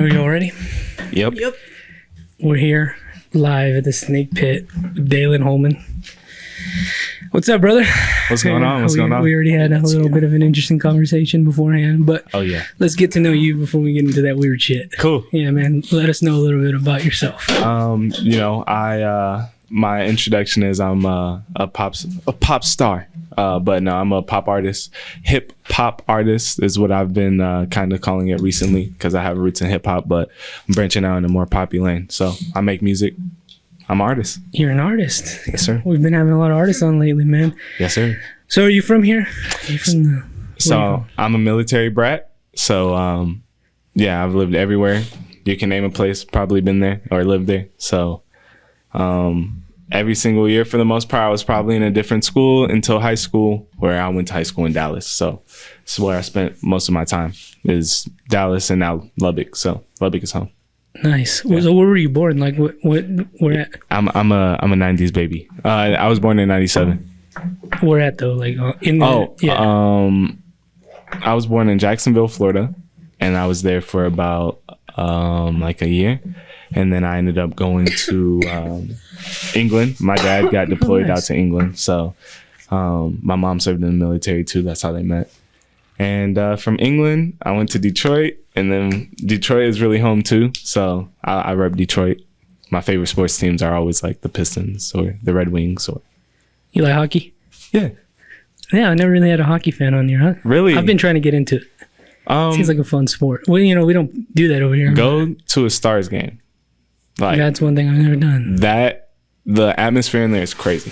Are you all ready? Yep. We're here live at the Snake Pit with Daylan Holman. What's up, brother? What's going on? We already had a little bit of an interesting conversation beforehand, but let's get to know you before we get into that weird shit. Cool. Yeah, man. Let us know a little bit about yourself. My introduction is I'm a pop star, but no, I'm a pop artist. Hip hop artist is what I've been kind of calling it recently because I have roots in hip hop, but I'm branching out in a more poppy lane. So I make music. I'm an artist. You're an artist. Yes, sir. We've been having a lot of artists on lately, man. Yes, sir. So are you from here? Are you from the... So I'm a military brat. So I've lived everywhere. You can name a place, probably been there or lived there. So every single year for the most part, I was probably in a different school until high school, where I went to high school in Dallas. So this is where I spent most of my time, is Dallas and now Lubbock. So Lubbock is home. Nice. Yeah. So where were you born? Like where at? I'm a 90s baby. I was born in 97. Where at though? Like I was born in Jacksonville, Florida, and I was there for about like a year. And then I ended up going to England. My dad got deployed out to England. So my mom served in the military too. That's how they met. And from England, I went to Detroit. And then Detroit is really home too. So I rep Detroit. My favorite sports teams are always like the Pistons or the Red Wings. Or you like hockey? Yeah. Yeah, I never really had a hockey fan on here, huh? Really? I've been trying to get into it. Seems like a fun sport. Well, we don't do that over here. Go to a Stars game. Like, that's one thing I've never done. The atmosphere in there is crazy.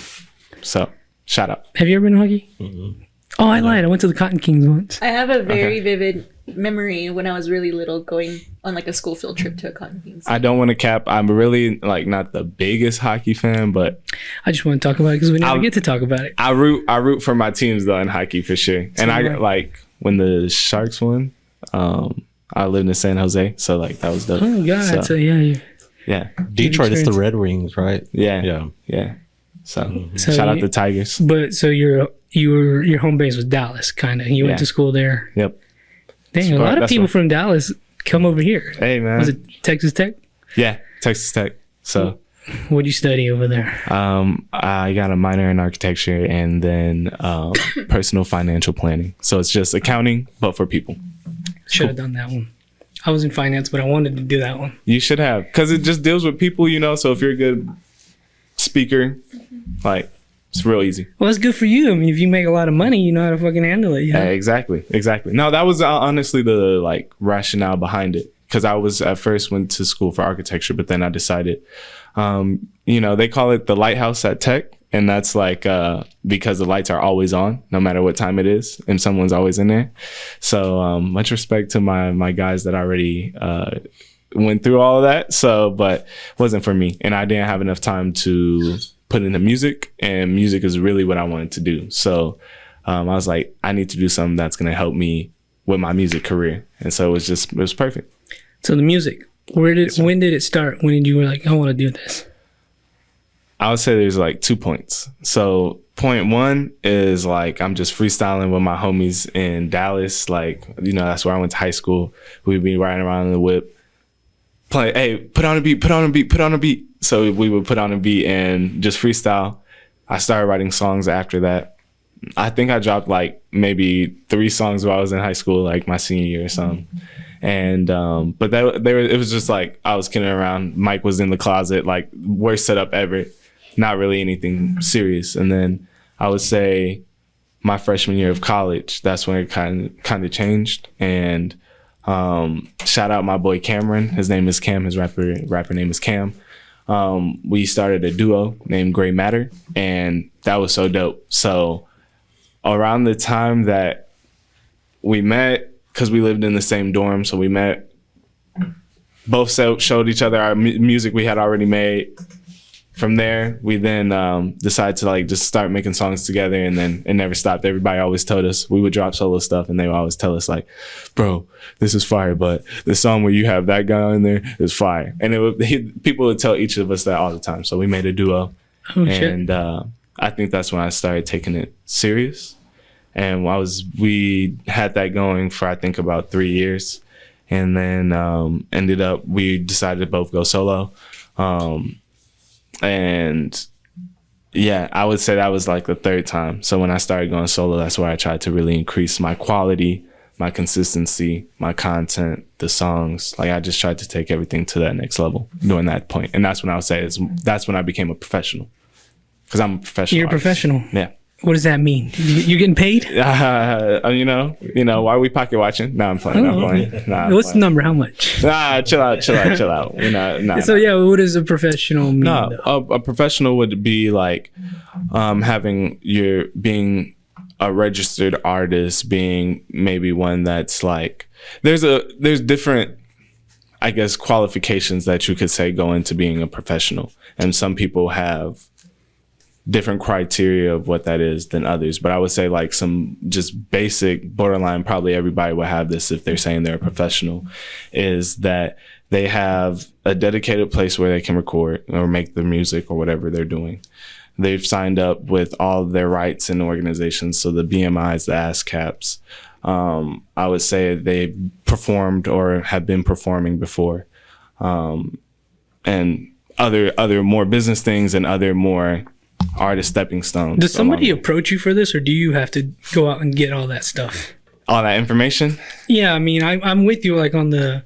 So, shout out. Have you ever been to hockey? Mm-hmm. Oh, I lied. I went to the Cotton Kings once. I have a very vivid memory when I was really little going on like a school field trip to a Cotton Kings. I don't want to cap. I'm really like not the biggest hockey fan, but I just want to talk about it because we never get to talk about it. I root for my teams though in hockey for sure. And I like when the Sharks won. I lived in San Jose, so like that was dope. Oh God! So yeah. Detroit is the Red Wings, right? Yeah. So shout out the Tigers. But so your home base was Dallas, kind of. You went to school there. Yep. Dang, a lot of people from Dallas come over here. Hey man, was it Texas Tech? Yeah, Texas Tech. So what'd you study over there? I got a minor in architecture and then personal financial planning. So it's just accounting, but for people. Should have done that one. I was in finance, but I wanted to do that one. You should have, because it just deals with people, So if you're a good speaker, like it's real easy. Well, it's good for you. I mean, if you make a lot of money, you know how to fucking handle it. Yeah, exactly. No, that was honestly the like rationale behind it. Because I was at first went to school for architecture, but then I decided, they call it the lighthouse at Tech. And that's like because the lights are always on, no matter what time it is, and someone's always in there. So much respect to my guys that already went through all of that. So, but it wasn't for me, and I didn't have enough time to put into music, and music is really what I wanted to do. So I was like, I need to do something that's gonna help me with my music career, and so it was perfect. So the music, when did it start? When did you were like, I want to do this? I would say there's like 2 points. So point one is like I'm just freestyling with my homies in Dallas. Like, that's where I went to high school. We'd be riding around in the whip. Play, hey, put on a beat. So we would put on a beat and just freestyle. I started writing songs after that. I think I dropped like maybe 3 songs while I was in high school, like my senior year or something. And but it was just like I was kidding around. Mike was in the closet, like worst setup ever. Not really anything serious. And then I would say my freshman year of college, that's when it kind of changed. And shout out my boy Cameron. His name is Cam. His rapper name is Cam. We started a duo named Gray Matter, and that was so dope. So around the time that we met, because we lived in the same dorm, so we met, both showed each other our music we had already made. From there, we then decided to like just start making songs together, and then it never stopped. Everybody always told us, we would drop solo stuff, and they would always tell us like, bro, this is fire, but the song where you have that guy in there is fire. And people would tell each of us that all the time. So we made a duo. And I think that's when I started taking it serious. And we had that going for I think about 3 years. and then we decided to both go solo. And yeah, I would say that was like the third time. So when I started going solo, that's where I tried to really increase my quality, my consistency, my content, the songs. Like I just tried to take everything to that next level during that point. And that's when I would say that's when I became a professional. Because I'm a professional. You're a artist. professional. Yeah. What does that mean? You're getting paid? You know, why are we pocket watching? No, I'm playing. I'm playing. Nah, What's the number? How much? Nah, chill out. We're not. So yeah, what does a professional mean? No, a professional would be like being a registered artist, being maybe one that's like there's different, I guess, qualifications that you could say go into being a professional, and some people have different criteria of what that is than others. But I would say like some just basic borderline, probably everybody would have this if they're saying they're a professional, is that they have a dedicated place where they can record or make the music or whatever they're doing. They've signed up with all of their rights in the organization. So the BMIs, the ASCAPs, I would say they performed or have been performing before. And other more business things and other more artist stepping stones. Does somebody approach you for this, or do you have to go out and get all that stuff? All that information? Yeah, I mean, I'm with you. Like to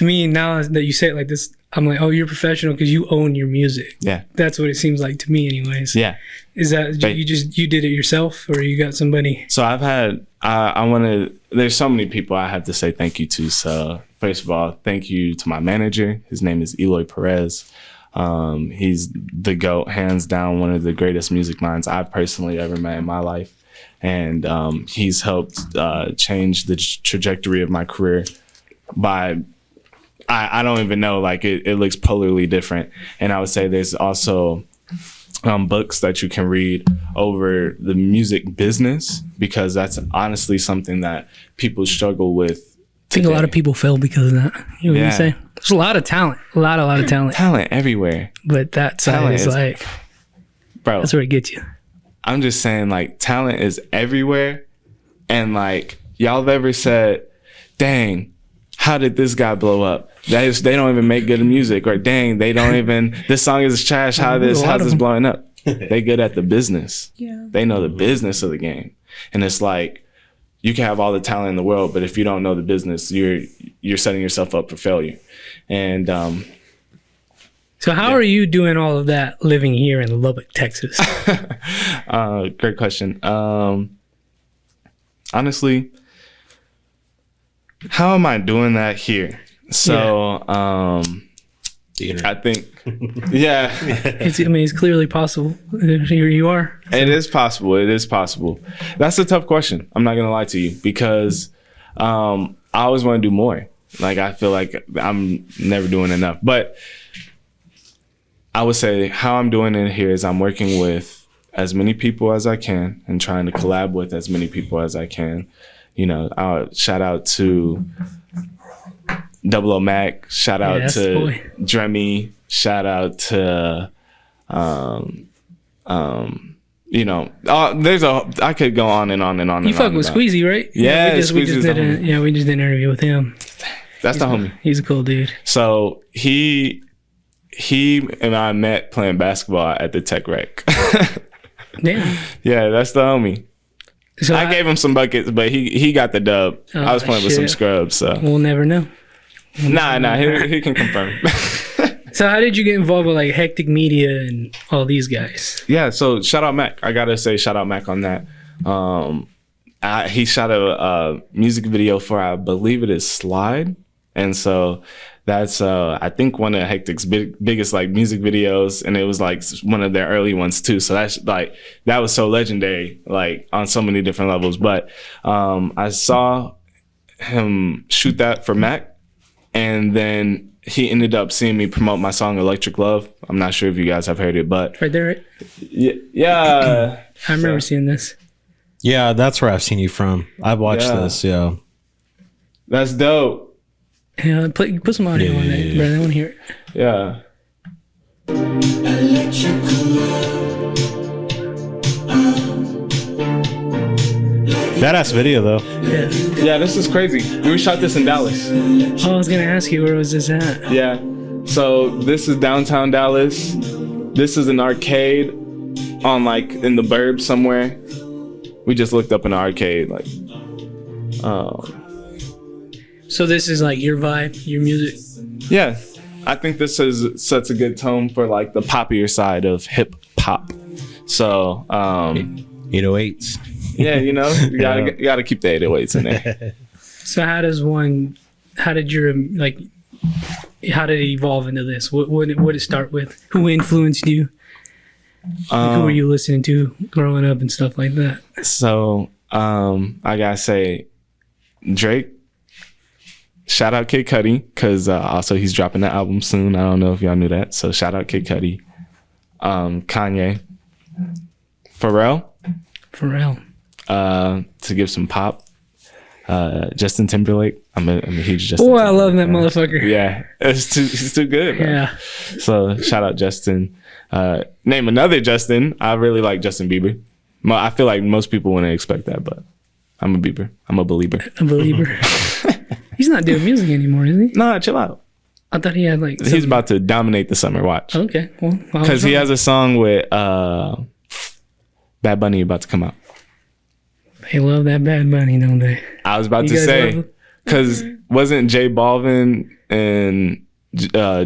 me now that you say it like this, I'm like, oh, you're professional because you own your music. Yeah, that's what it seems like to me, anyways. Yeah, is that you did it yourself, or you got somebody? So I've had there's so many people I have to say thank you to. So first of all, thank you to my manager. His name is Eloy Perez. He's the GOAT, hands down, one of the greatest music minds I've personally ever met in my life. And he's helped change the trajectory of my career by, I don't even know, like it looks polarly different. And I would say there's also books that you can read over the music business, because that's honestly something that people struggle with. I think a lot of people fail because of that. You know what you say? There's a lot of talent. A lot of talent. Talent everywhere. But that side is like, bro, that's where it gets you. I'm just saying, like, talent is everywhere. And like, y'all have ever said, dang, how did this guy blow up? They don't even make good music. Or dang, they don't even, this song is trash. How's this blowing up? They good at the business. Yeah. They know the business of the game. And it's like, you can have all the talent in the world, but if you don't know the business, you're setting yourself up for failure. And so how are you doing all of that living here in Lubbock, Texas? Great question. Honestly, how am I doing that here? So I think, yeah. It's clearly possible. Here you are. So. It is possible. That's a tough question. I'm not going to lie to you, because I always want to do more. Like, I feel like I'm never doing enough. But I would say how I'm doing it here is I'm working with as many people as I can and trying to collab with as many people as I can. You know, I'll shout out to Double O Mac, shout out to Dremmy, shout out to you know, I could go on and on and on. You fuck with Squeezy, right? Yeah, we just did an interview with him. That's the homie. He's a cool dude. So he and I met playing basketball at the Tech Rec. Damn. Yeah, that's the homie. So I gave him some buckets, but he got the dub. I was playing with some scrubs, so we'll never know. Nah, he can confirm. So how did you get involved with like Hectic Media and all these guys? Yeah, so shout out Mac. I gotta say shout out Mac on that. He shot a music video for, I believe it is Slide. And so that's I think one of Hectic's biggest like music videos, and it was like one of their early ones too. So that's like, that was so legendary, like on so many different levels. But I saw him shoot that for Mac, and then he ended up seeing me promote my song Electric Love. I'm not sure if you guys have heard it, but right there, right? Yeah. I remember seeing this. Yeah, that's where I've seen you from. I've watched this, yeah. That's dope. Yeah, put some audio on that, brother. I want to hear it. Yeah. Electrical love, like Badass video though. Yeah. Yeah, this is crazy. We shot this in Dallas. Oh, I was gonna ask you, where was this at? Yeah. So this is downtown Dallas. This is an arcade on like in the burbs somewhere. We just looked up an arcade like. So this is like your vibe, your music. Yeah, I think this is sets a good tone for like the poppier side of hip hop. So 808s. yeah, you know, you gotta keep the 808s in there. So how did it evolve into this? What did it start with? Who influenced you? Who were you listening to growing up and stuff like that? So I gotta say, Drake. Shout out Kid Cudi, because also he's dropping the album soon. I don't know if y'all knew that. So shout out Kid Cudi. Kanye. Pharrell. To give some pop. Justin Timberlake. I'm a huge Justin Oh, I Timberlake love that fan. motherfucker. Yeah, he's too good, man. Yeah. So shout out Justin. Name another Justin. I really like Justin Bieber. I feel like most people wouldn't expect that, but I'm a Bieber. I'm a believer. A believer. He's not doing music anymore, is he? Nah, chill out. I thought he had like. He's about to dominate the summer. Watch. Okay, well, Because he has a song with Bad Bunny about to come out. They love that Bad Bunny, don't they? I was about You to guys love say, him? because wasn't J Balvin and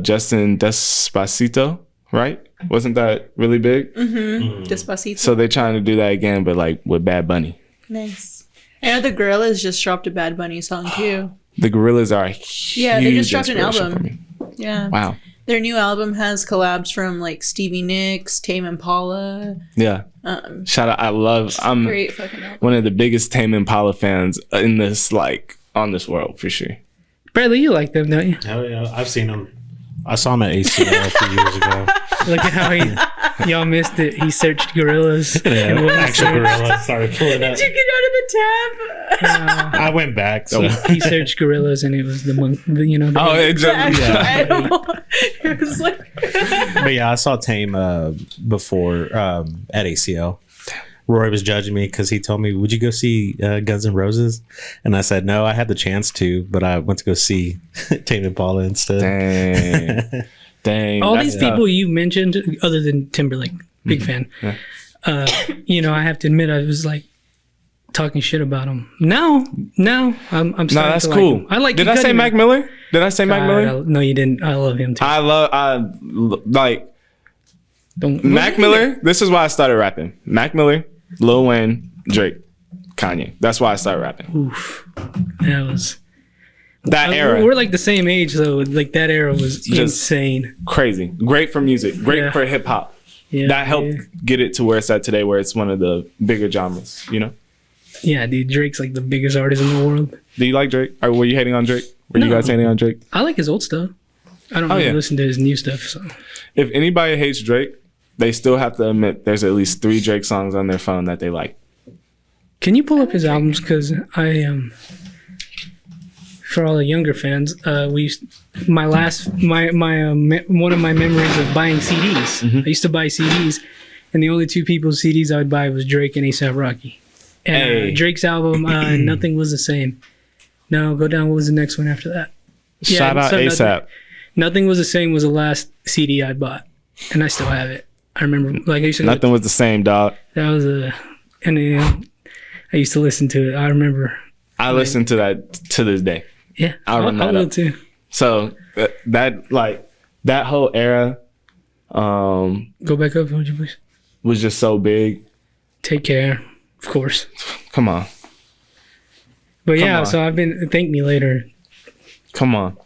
Justin Despacito, right? Wasn't that really big? Despacito. So they're trying to do that again, but like with Bad Bunny. Nice. I know the Gorillaz just dropped a Bad Bunny song too. The Gorillas are a huge They just dropped an inspiration album. for me. Yeah. Wow. Their new album has collabs from like Stevie Nicks, Tame Impala. Yeah. Shout out. I'm Great fucking album. one of the biggest Tame Impala fans in this, like, on this world for sure. Bradley, you like them, don't you? Hell yeah, I've seen him. I saw him at ACL a few years ago. Look at how y'all missed it. He searched gorillas. Yeah, actual gorilla. Sorry, pull it up. Did you get out of the tab? I went back. So. He searched gorillas, and it was the monk. You know. Oh, exactly. Animal. It was like. But yeah, I saw Tame before at ACL. Roy was judging me because he told me, "Would you go see Guns N' Roses?" And I said, "No, I had the chance to, but I went to go see Tame Impala instead." Dang. All that's these tough. people you mentioned, other than Timberlake, big fan. Yeah. You know, I have to admit, I was like talking shit about him. Now, I'm starting that's to like cool. him. I like. Did I say Mac Miller? Did I say Mac Miller? No, you didn't. I love him too. Don't Mac Miller. This is why I started rapping. Mac Miller, Lil Wayne, Drake, Kanye. That's why I started rapping. Oof, that was That era, We're like the same age though. Like that era was Just- insane. crazy. Great for music. Great Yeah. for hip hop. Yeah, That helped get it to where it's at today, where it's one of the bigger genres. You know. Yeah, dude, Drake's like the biggest artist in the world. Do you like Drake? Or were you hating on Drake? Were you No. guys hating on Drake? I like his old stuff. I don't really yeah. listen to his new stuff. So If anybody hates Drake, they still have to admit there's at least 3 Drake songs on their phone that they like. can you pull up his albums? Because I for all the younger fans, one of my memories of buying CDs. I used to buy CDs, and the only 2 people's CDs I would buy was Drake and A$AP Rocky. And Hey. Drake's album, Nothing Was the Same. No, go down. What was the next one after that? Yeah, Shout out so ASAP. Nothing Was the Same was the last CD I bought, and I still have it. I remember, like I used to. Nothing was the same, dog. That was and I used to listen to it. I remember. I listen to that to this day. Yeah, I'll run that will up. too. So that whole era Go back up, would you please? was just so big. Take care, of course. Come on. But yeah, on. so I've been. Thank me later. Come on.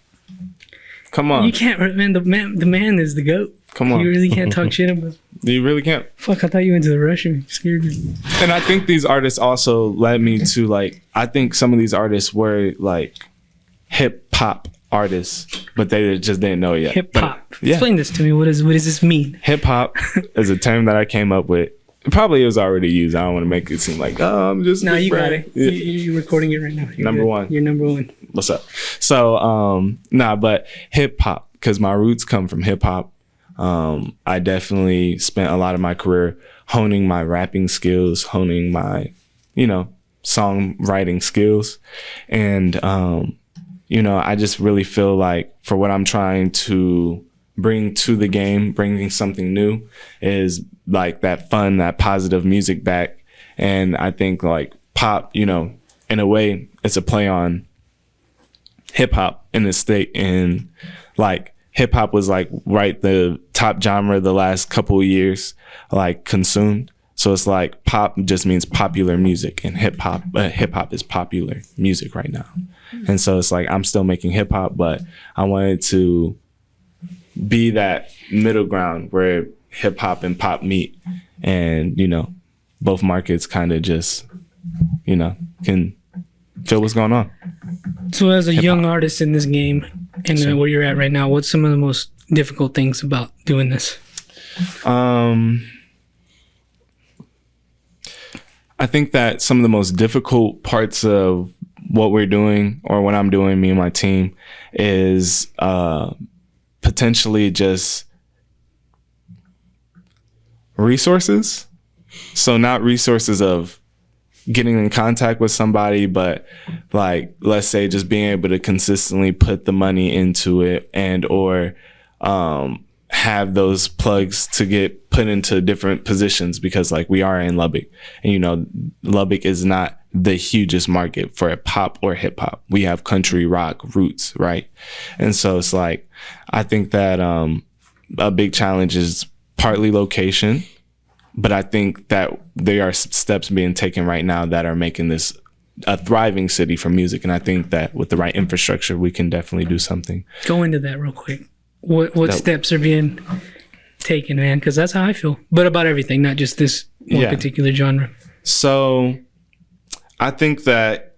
Come You on. can't, man. The man is the goat. Come on. You really can't talk shit about. You really can't. Fuck! I thought you went to the Russian. You scared me. And I think these artists also led me to I think some of these artists were like hip hop artists, but they just didn't know it yet. Hip hop. Yeah. Explain this to me. What does this mean? Hip hop is a term that I came up with. Probably it was already used. I don't want to make it seem like, oh, I'm just. No, you got bragging. it. You're recording it right now. You're Number good. one. You're number one. What's up? So, but hip hop, because my roots come from hip hop. I definitely spent a lot of my career honing my rapping skills, honing my, songwriting skills. And, you know, I just really feel like for what I'm trying to bring to the game, bringing something new is like that fun, that positive music back. And I think like pop, you know, in a way it's a play on hip hop in the state. And like hip hop was like the top genre the last couple of years, like consumed. So it's like pop just means popular music, and hip hop is popular music right now. And so it's like I'm still making hip hop, but I wanted to be that middle ground where hip hop and pop meet, and you know, both markets kind of just, you know, can feel what's going on. So as a young artist in this game and where you're at right now, what's some of the most difficult things about doing this? I think that some of the most difficult parts of what we're doing, or what I'm doing, me and my team, is potentially just resources. So not resources of getting in contact with somebody, but like, let's say just being able to consistently put the money into it, and or have those plugs to get put into different positions, because like we are in Lubbock, and you know, Lubbock is not the hugest market for pop or hip hop. We have country, rock, roots, right? And so it's like, I think that a big challenge is partly location, but I think that there are steps being taken right now that are making this a thriving city for music. And I think that with the right infrastructure, we can definitely do something. Go into that real quick. What steps are being taken, man? Because that's how I feel. But about everything, not just this one particular genre. So I think that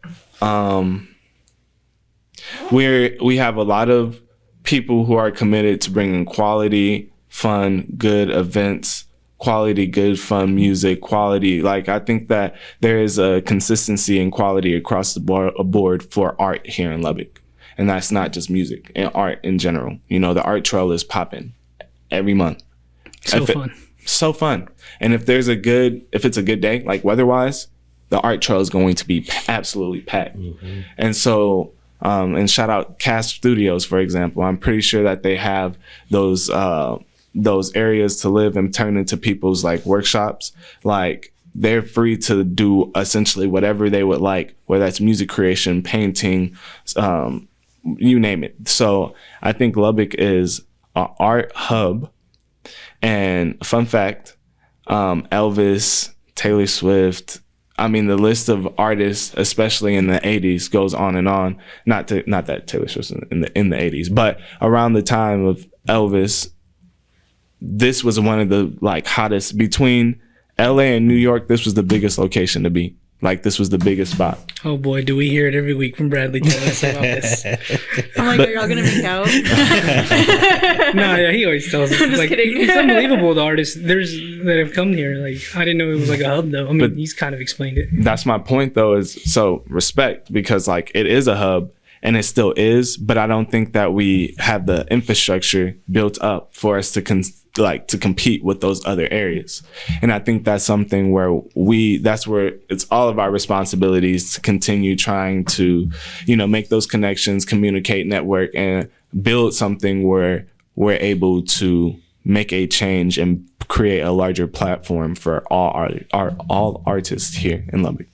we have a lot of people who are committed to bringing quality, fun, good events, quality, good, fun music, quality. Like, I think that there is a consistency and quality across the board for art here in Lubbock. And that's not just music, and art in general. You know, the art trail is popping every month. So fun. And if it's a good day, like weather-wise, the art trail is going to be absolutely packed. Mm-hmm. And so, and shout out Cast Studios, for example. I'm pretty sure that they have those areas to live and turn into people's like workshops. Like, they're free to do essentially whatever they would like, whether that's music creation, painting, you name it. So I think Lubbock is an art hub. And fun fact, Elvis, Taylor Swift, I mean, the list of artists, especially in the 80s, goes on and on. Not that Taylor Swift in the 80s, but around the time of Elvis, this was one of the like hottest between LA and New York. This was the biggest location to be. Like, this was the biggest spot. Oh boy, do we hear it every week from Bradley telling us about this. I'm like, are y'all gonna make out? No, yeah, he always tells us. I'm just like, kidding. It's unbelievable, the artists that have come here. Like, I didn't know it was like a hub, though. I mean, he's kind of explained it. That's my point, though, is so respect, because like it is a hub, and it still is, but I don't think that we have the infrastructure built up for us to compete with those other areas. And I think that's something where that's where it's all of our responsibilities to continue trying to, you know, make those connections, communicate, network, and build something where we're able to make a change and create a larger platform for all artists here in Lubbock.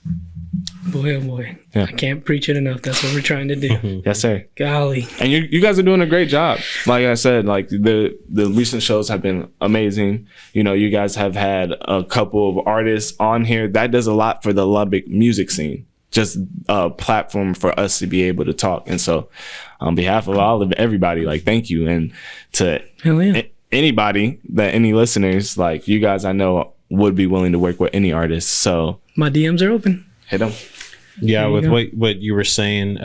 Boy, oh boy. Yeah. I can't preach it enough. That's what we're trying to do. Yes, sir. Golly. And you guys are doing a great job. Like I said, like the recent shows have been amazing. You know, you guys have had a couple of artists on here. That does a lot for the Lubbock music scene. Just a platform for us to be able to talk. And so on behalf of everybody, like, thank you. And to anybody, any listeners, like you guys, I know would be willing to work with any artist. So my DMs are open. Hit them. Yeah, with what you were saying,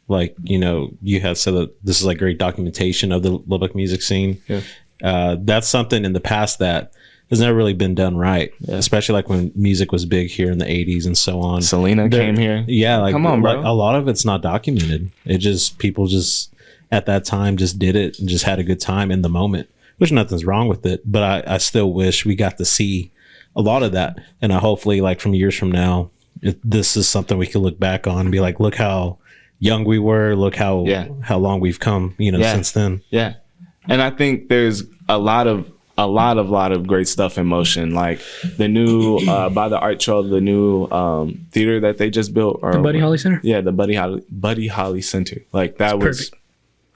like, you know, you had said that this is like great documentation of the Lubbock music scene. Yeah. That's something in the past that has never really been done right, especially like when music was big here in the 80s and so on. Selena came here. Yeah, like, come on, bro. Like, a lot of it's not documented. It just, people just at that time just did it and just had a good time in the moment, which nothing's wrong with it. But I still wish we got to see a lot of that. And I hopefully, like, from years from now, this is something we can look back on and be like, look how young we were, look how long we've come, since then. Yeah. And I think there's a lot of great stuff in motion, like the new by the Art Trail, the new theater that they just built, or The Buddy Holly Center? Yeah, the Buddy Holly Center. Like that was perfect.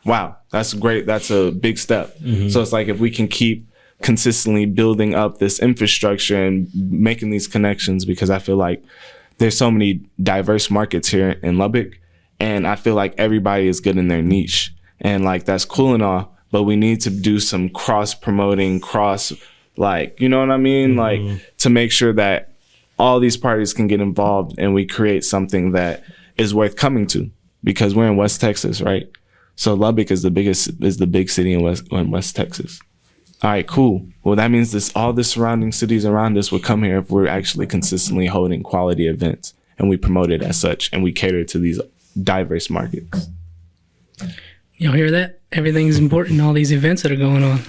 Wow, that's great. That's a big step. So it's like if we can keep consistently building up this infrastructure and making these connections, because I feel like there's so many diverse markets here in Lubbock, and I feel like everybody is good in their niche, and like that's cool and all, but we need to do some cross promoting, like, you know what I mean? Like to make sure that all these parties can get involved and we create something that is worth coming to, because we're in West Texas, right? So Lubbock is the big city in West Texas. All right, cool. Well, that means all the surrounding cities around us would come here if we're actually consistently holding quality events and we promote it as such and we cater to these diverse markets. Y'all hear that? Everything's important, all these events that are going on.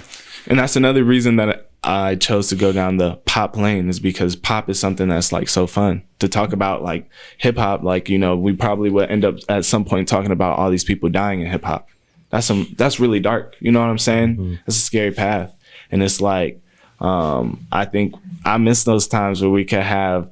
And that's another reason that I chose to go down the pop lane, is because pop is something that's like so fun to talk about. Like hip hop, like, we probably would end up at some point talking about all these people dying in hip hop. That's really dark. You know what I'm saying? It's a scary path. And it's like, I think I miss those times where we could have,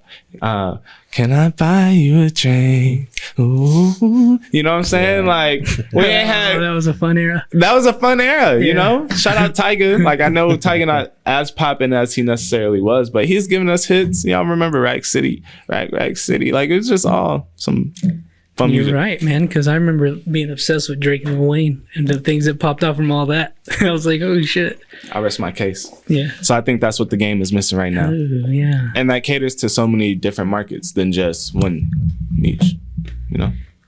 can I buy you a drink? Ooh, you know what I'm saying? Yeah. Like we ain't had. That was a fun era. That was a fun era, you know? Shout out Tyga. Like I know Tyga not as popping as he necessarily was, but he's giving us hits. Y'all remember Rack City? Rack City. Like it was just all some fun music. You're right, man, because I remember being obsessed with Drake and Lil Wayne and the things that popped out from all that. I was like, oh shit. I rest my case. Yeah. So I think that's what the game is missing right now. Ooh, yeah. And that caters to so many different markets than just one niche,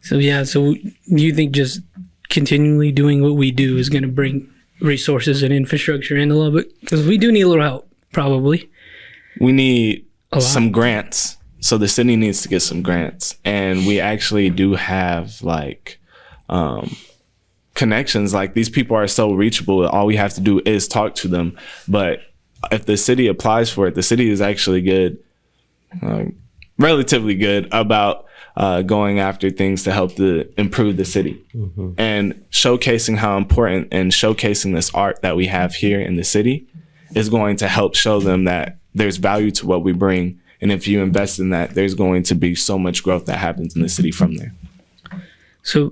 So you think just continually doing what we do is going to bring resources and infrastructure into Lubbock? Because we do need a little help, probably. We need some grants. So the city needs to get some grants, and we actually do have like connections. Like these people are so reachable. All we have to do is talk to them. But if the city applies for it, the city is actually good, relatively good about going after things to help to improve the city and showcasing how important and showcasing this art that we have here in the city is going to help show them that there's value to what we bring. And if you invest in that, there's going to be so much growth that happens in the city from there. So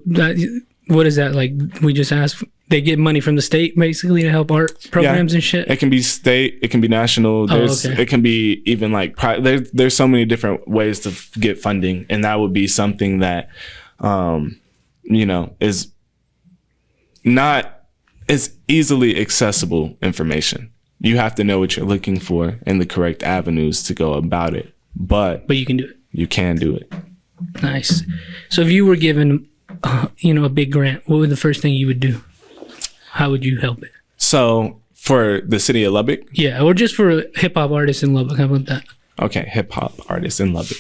what is that like? We just ask, they get money from the state basically to help art programs and shit? It can be state, it can be national. It can be even like there's so many different ways to get funding. And that would be something that, is easily accessible information. You have to know what you're looking for and the correct avenues to go about it. But you can do it. You can do it. Nice. So if you were given, a big grant, what would the first thing you would do? How would you help it? So for the city of Lubbock? Yeah, or just for hip hop artists in Lubbock. How about that? Okay, hip hop artists in Lubbock.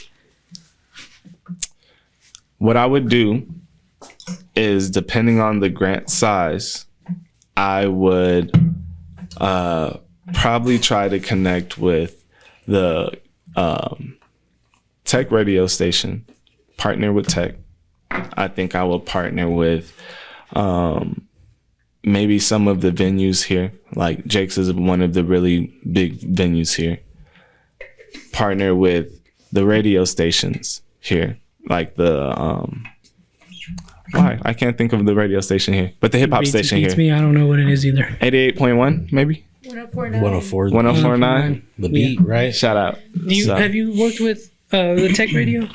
What I would do is, depending on the grant size, I would probably try to connect with the tech radio station, partner with tech. I think I will partner with maybe some of the venues here, like Jake's is one of the really big venues here. Partner with the radio stations here, like the I can't think of the radio station here, but the hip hop station here. Me, I don't know what it is either. 88.1 maybe. 104.9. 104.9. The beat, right? Shout out. Have you worked with the tech radio?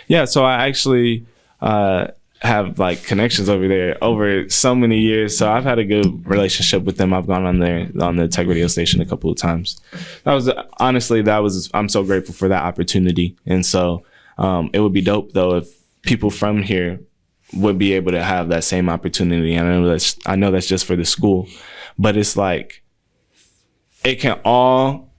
Yeah, so I actually have like connections over there over so many years. So I've had a good relationship with them. I've gone on the tech radio station a couple of times. I'm so grateful for that opportunity. And so it would be dope though if people from here would be able to have that same opportunity. I know that's just for the school, but it's like it can all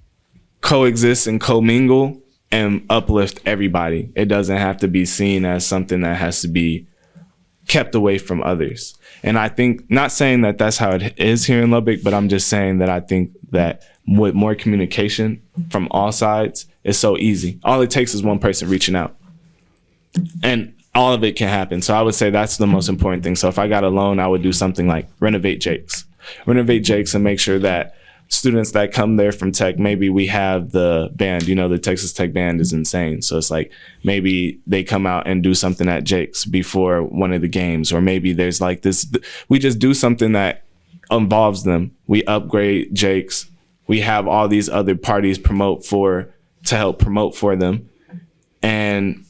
coexist and commingle and uplift everybody. It doesn't have to be seen as something that has to be kept away from others. And I think, not saying that that's how it is here in Lubbock, but I'm just saying that I think that with more communication from all sides, it's so easy. All it takes is one person reaching out. and all of it can happen. So I would say that's the most important thing. So if I got a loan, I would do something like renovate Jake's and make sure that students that come there from tech, maybe we have the band, the Texas Tech band is insane. So it's like, maybe they come out and do something at Jake's before one of the games, or maybe there's like this, we just do something that involves them. We upgrade Jake's. We have all these other parties to help promote for them. And,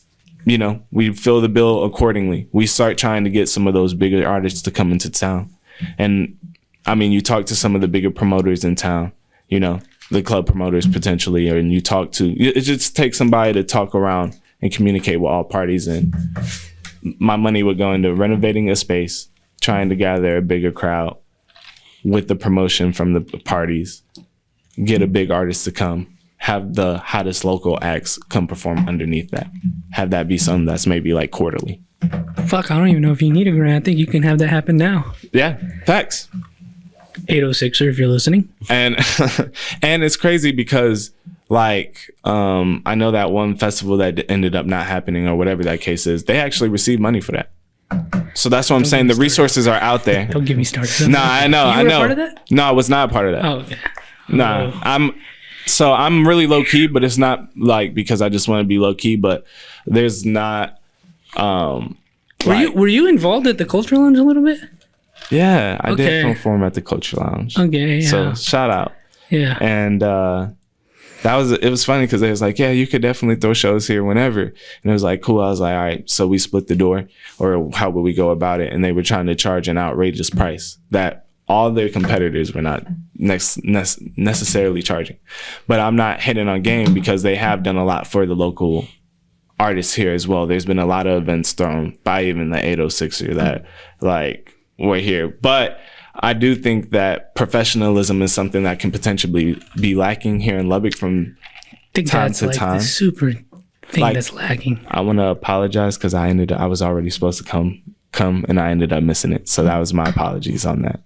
we fill the bill accordingly. We start trying to get some of those bigger artists to come into town. And I mean, you talk to some of the bigger promoters in town, the club promoters potentially, and it just takes somebody to talk around and communicate with all parties. And my money would go into renovating a space, trying to gather a bigger crowd with the promotion from the parties, get a big artist to come, have the hottest local acts come perform underneath that, have that be something that's maybe like quarterly. Fuck, I don't even know if you need a grant. I think you can have that happen now. Yeah, facts. 806er, if you're listening. And and it's crazy because like I know that one festival that ended up not happening or whatever that case is, they actually received money for that. So that's what I'm saying. The resources are out there. Don't get me started. Nah, I know. You were a part of that? No, I was not a part of that. Oh, okay. Nah, I'm really low key, but it's not like because I just want to be low key. But there's not. Were you involved at the Culture Lounge a little bit? Yeah, I did perform at the Culture Lounge. Okay, yeah. So shout out. Yeah. And it was funny because they was like, yeah, you could definitely throw shows here whenever. And it was like, cool. I was like, all right. So we split the door, or how would we go about it? And they were trying to charge an outrageous price that all their competitors were not necessarily charging. But I'm not hitting on game because they have done a lot for the local artists here as well. There's been a lot of events thrown by even the 806er that like were here. But I do think that professionalism is something that can potentially be lacking here in Lubbock from time to time. The super thing that's lacking. I want to apologize because I was already supposed to come and I ended up missing it. So that was my apologies on that.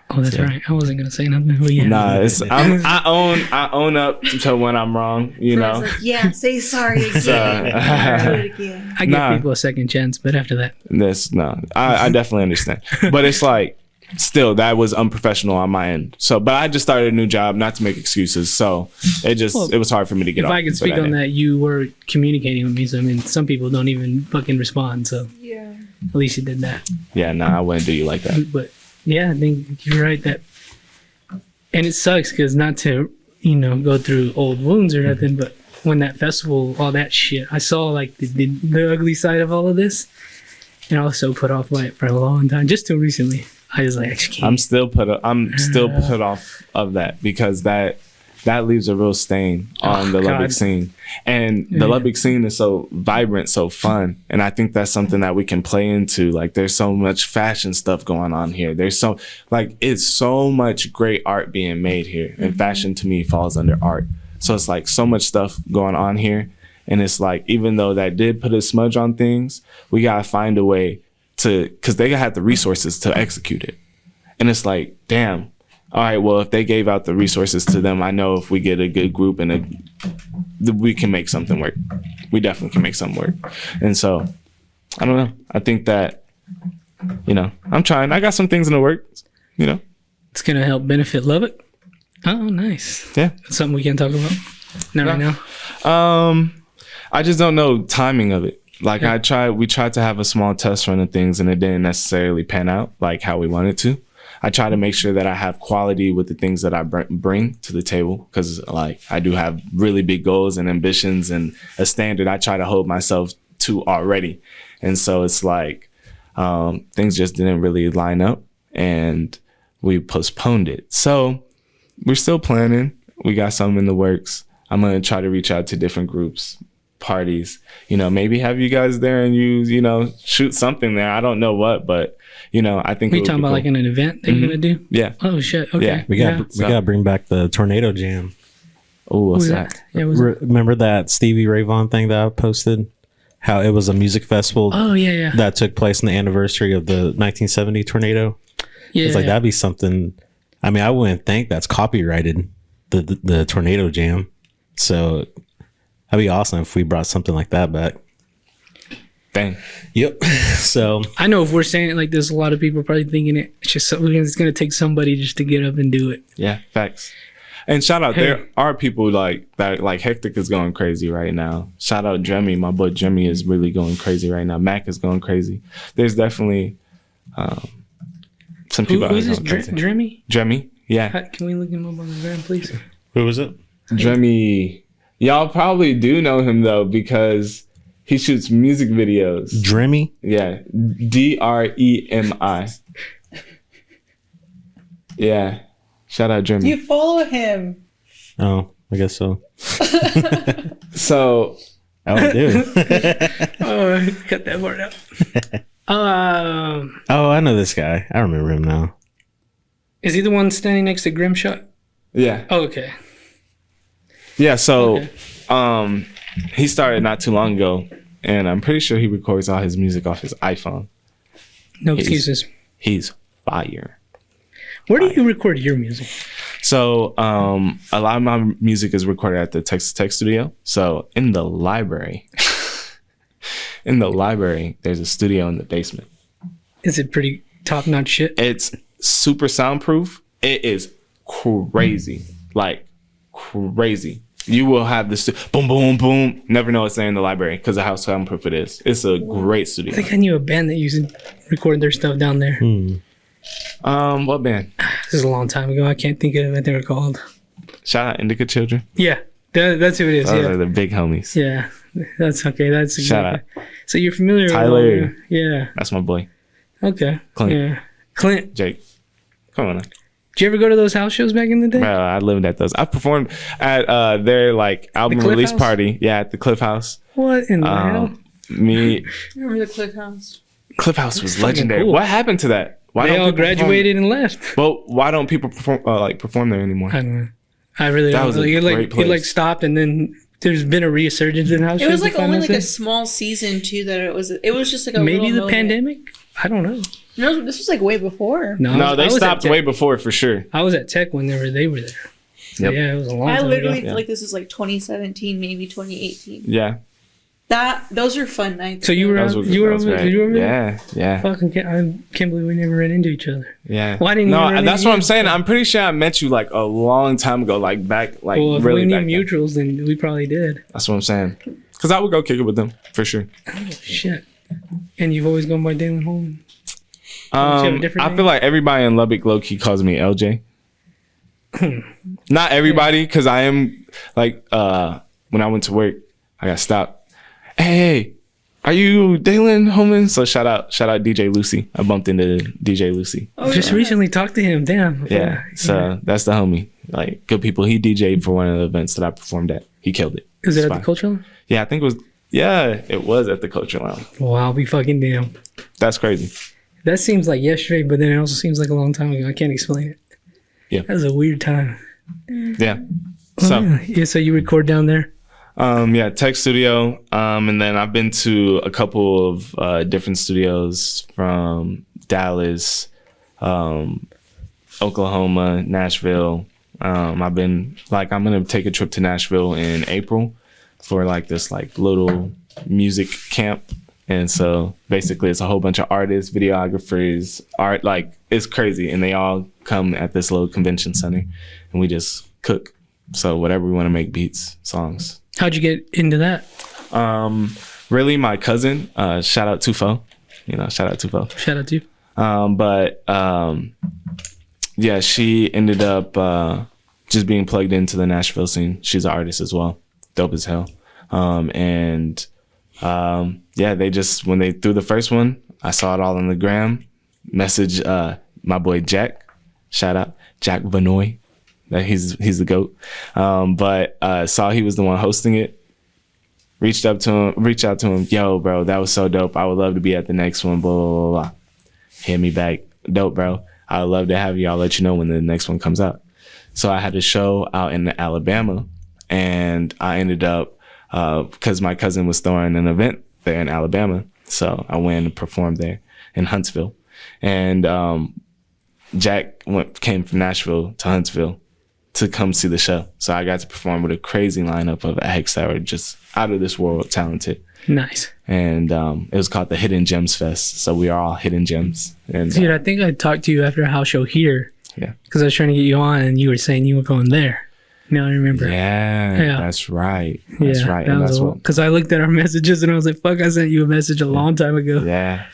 Oh, that's right. I wasn't gonna say nothing. But yeah. Nah, I own up to when I'm wrong. Like, yeah, say sorry again. Do it again. I give people a second chance, but after that, I definitely understand. But it's like, still, that was unprofessional on my end. So, but I just started a new job, not to make excuses. So it was hard for me to get off. If I could speak on that, you were communicating with me. So I mean, some people don't even fucking respond. So yeah, at least you did that. Yeah, I wouldn't do you like that. But yeah, I think you're right that, and it sucks because not to go through old wounds or nothing, but when that festival, all that shit, I saw like the ugly side of all of this, and I was so put off by it for a long time, just till recently. I was like, I just can't. I'm still put off of that because that leaves a real stain on the Lubbock scene. And the Lubbock scene is so vibrant, so fun. And I think that's something that we can play into. Like, there's so much fashion stuff going on here. It's so much great art being made here. And fashion to me falls under art. So it's like so much stuff going on here. And it's like, even though that did put a smudge on things, we got to find a way because they have the resources to execute it. And it's like, damn. All right, well, if they gave out the resources to them, I know if we get a good group we can make something work. We definitely can make something work. And so, I don't know. I think that, I'm trying. I got some things in the works, It's going to help benefit Lubbock. Oh, nice. Yeah. That's something we can talk about. Not right now. I just don't know timing of it. Like we tried to have a small test run of things and it didn't necessarily pan out like how we wanted to. I try to make sure that I have quality with the things that I bring to the table because like I do have really big goals and ambitions and a standard I try to hold myself to already. And so it's like things just didn't really line up and we postponed it. So we're still planning. We got something in the works. I'm going to try to reach out to different groups, parties, maybe have you guys there and you shoot something there. I don't know what, but I think are you talking about like an event that you're gonna do? Yeah. Oh shit. Okay. Yeah. We gotta bring back the Tornado Jam. Oh, what's that? Yeah, Remember that Stevie Ray Vaughan thing that I posted? How it was a music festival. Oh yeah. That took place on the anniversary of the 1970 tornado. Yeah. It's like that'd be something. I mean, I wouldn't think that's copyrighted. The Tornado Jam. So that'd be awesome if we brought something like that back. Dang. Yep. So I know if we're saying it like this, a lot of people are probably thinking it's just something it's gonna take somebody just to get up and do it. Yeah, facts. And shout out, Hey. there are people like that. Like Hectic is going crazy right now. Shout out Jemmy, my boy Jemmy is really going crazy right now. Mac is going crazy. There's definitely some people. Who's this? out here going crazy. Dremmy? Jemmy, yeah, Can we look him up on the gram, please? who was it? Jemmy. Y'all probably do know him though because he shoots music videos. Dremmy. Yeah, DREMI. Yeah, shout out Jemmy. You follow him. Oh, I guess so. So I do. Oh, cut that part out. Oh, I know this guy. I remember him now. Is he the one standing next to Grimshot? yeah. Oh, okay. Yeah, so Okay. he started not too long ago, and I'm pretty sure he records all his music off his iPhone. No excuses. He's fire. Where do you record your music? So a lot of my music is recorded at the Texas Tech Studio. So in the library, there's a studio in the basement. Is it pretty top notch shit? It's super soundproof. It is crazy, like crazy. You will have this boom, boom, boom. Never know it's there in the library because of how soundproof it is. It's a great studio. I think I knew a band that used to record their stuff down there. What band? This is a long time ago. I can't think of what they were called. Shout out Indica Children. Yeah, that's who it is. Those Yeah, are the big homies. yeah, that's okay. That's Shout exactly. So you're familiar Tyler. with yeah. That's my boy, Okay. Clint. Yeah. Clint, Jake. Come on now. did you ever go to those house shows back in the day? Bro, I lived at those. I performed at their like album Cliff release House? party. Yeah, at the Cliff House. What in the hell? Me, Remember the Cliff House? Cliff House was fucking legendary. cool. What happened to that? Why They all people perform- graduated and left. Well, why don't people perform there anymore? I don't know. I really That don't. was a Like, it great it like place. stopped and then there's been a resurgence in house It shows. was like if I'm only not like a mistaken. small season too. That it was just like a Maybe little the moment. pandemic. I don't know. No, this was like way before. No, No, I they was at stopped Tech. way before for sure. I was at Tech when they were there. So Yep. yeah, it was a long I time literally ago. feel like this is like 2017, maybe 2018. Yeah, Those are fun nights. So you were those out, were, you were that was over, great. you were over there? Yeah. I can't believe we never ran into each other. Yeah. Why didn't no, you run that's into what I'm you? saying. I'm pretty sure I met you like a long time ago, like back, like Well, if really we back need then. mutuals, then we probably did. That's what I'm saying. Because I would go kick it with them for sure. Shit. And you've always gone by Daylan Holman. have a different I name? feel like everybody in Lubbock low key calls me LJ. Not everybody, because I am like when I went to work, I got stopped. Hey, are you Daylan Holman? So shout out DJ Lucy. I bumped into DJ Lucy. Oh, Just yeah. recently talked to him. Damn. Yeah, so that's the homie. Like good people. He DJ'd for one of the events that I performed at. He killed it. Is it It's at the fine. Cultural? Yeah, I think it was. Yeah, it was at the Culture Lounge. Well, I'll be fucking damn. That's crazy. That seems like yesterday, but then it also seems like a long time ago. I can't explain it. Yeah. That was a weird time. Yeah. Oh, So. yeah, so you record down there? Yeah, Tech Studio. And then I've been to a couple of different studios from Dallas, Oklahoma, Nashville. I've been like, I'm going to take a trip to Nashville in April for like this like little music camp. And so basically it's a whole bunch of artists, videographers, art, like it's crazy. And they all come at this little convention center and we just cook. So whatever we want to make, beats, songs. How'd you get into that? Really my cousin, shout out Tufo, shout out Tufo. Shout out to you. Yeah, she ended up just being plugged into the Nashville scene. She's an artist as well. Dope as hell. Yeah, they just, when they threw the first one, I saw it all on the gram. Message my boy Jack, shout out Jack Vanoy. That he's the GOAT. But saw he was the one hosting it. Reached out to him. Yo, bro, that was so dope. I would love to be at the next one. Blah blah blah. Blah. Hit me back. Dope, bro. I would love to have you. I'll let you know when the next one comes out. So I had a show out in Alabama, and I ended up because my cousin was throwing an event there in Alabama. So I went and performed there in Huntsville, and Jack came from Nashville to Huntsville to come see the show. So I got to perform with a crazy lineup of acts that were just out of this world talented. Nice. And it was called the Hidden Gems Fest. So we are all hidden gems. And Dude, I think I talked to you after a house show here. Yeah. Because I was trying to get you on, and you were saying you were going there. Now I remember. yeah, that's right. That's right. And that's what. Because I looked at our messages and I was like, "Fuck!" I sent you a message a long time ago. Yeah.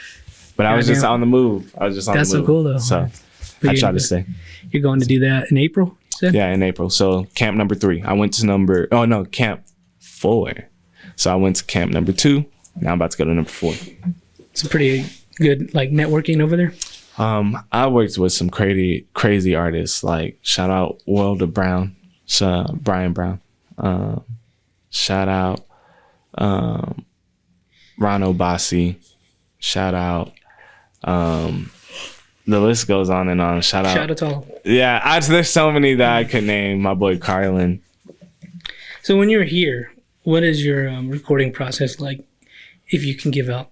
But I was just on the move. That's so cool though. So I tried to stay. You're going to do that in April, you said? Yeah, in April. So camp number 3. I went to camp 4. So I went to camp number 2. Now I'm about to go to number 4. It's a pretty good like networking over there. I worked with some crazy artists. Like shout out Wilder Brown, Brian Brown. Shout out Ron Bassi. Shout out. The list goes on and on. Shout out to all. Yeah, there's so many that I could name. My boy Carlin. So when you're here, what is your recording process like? If you can give out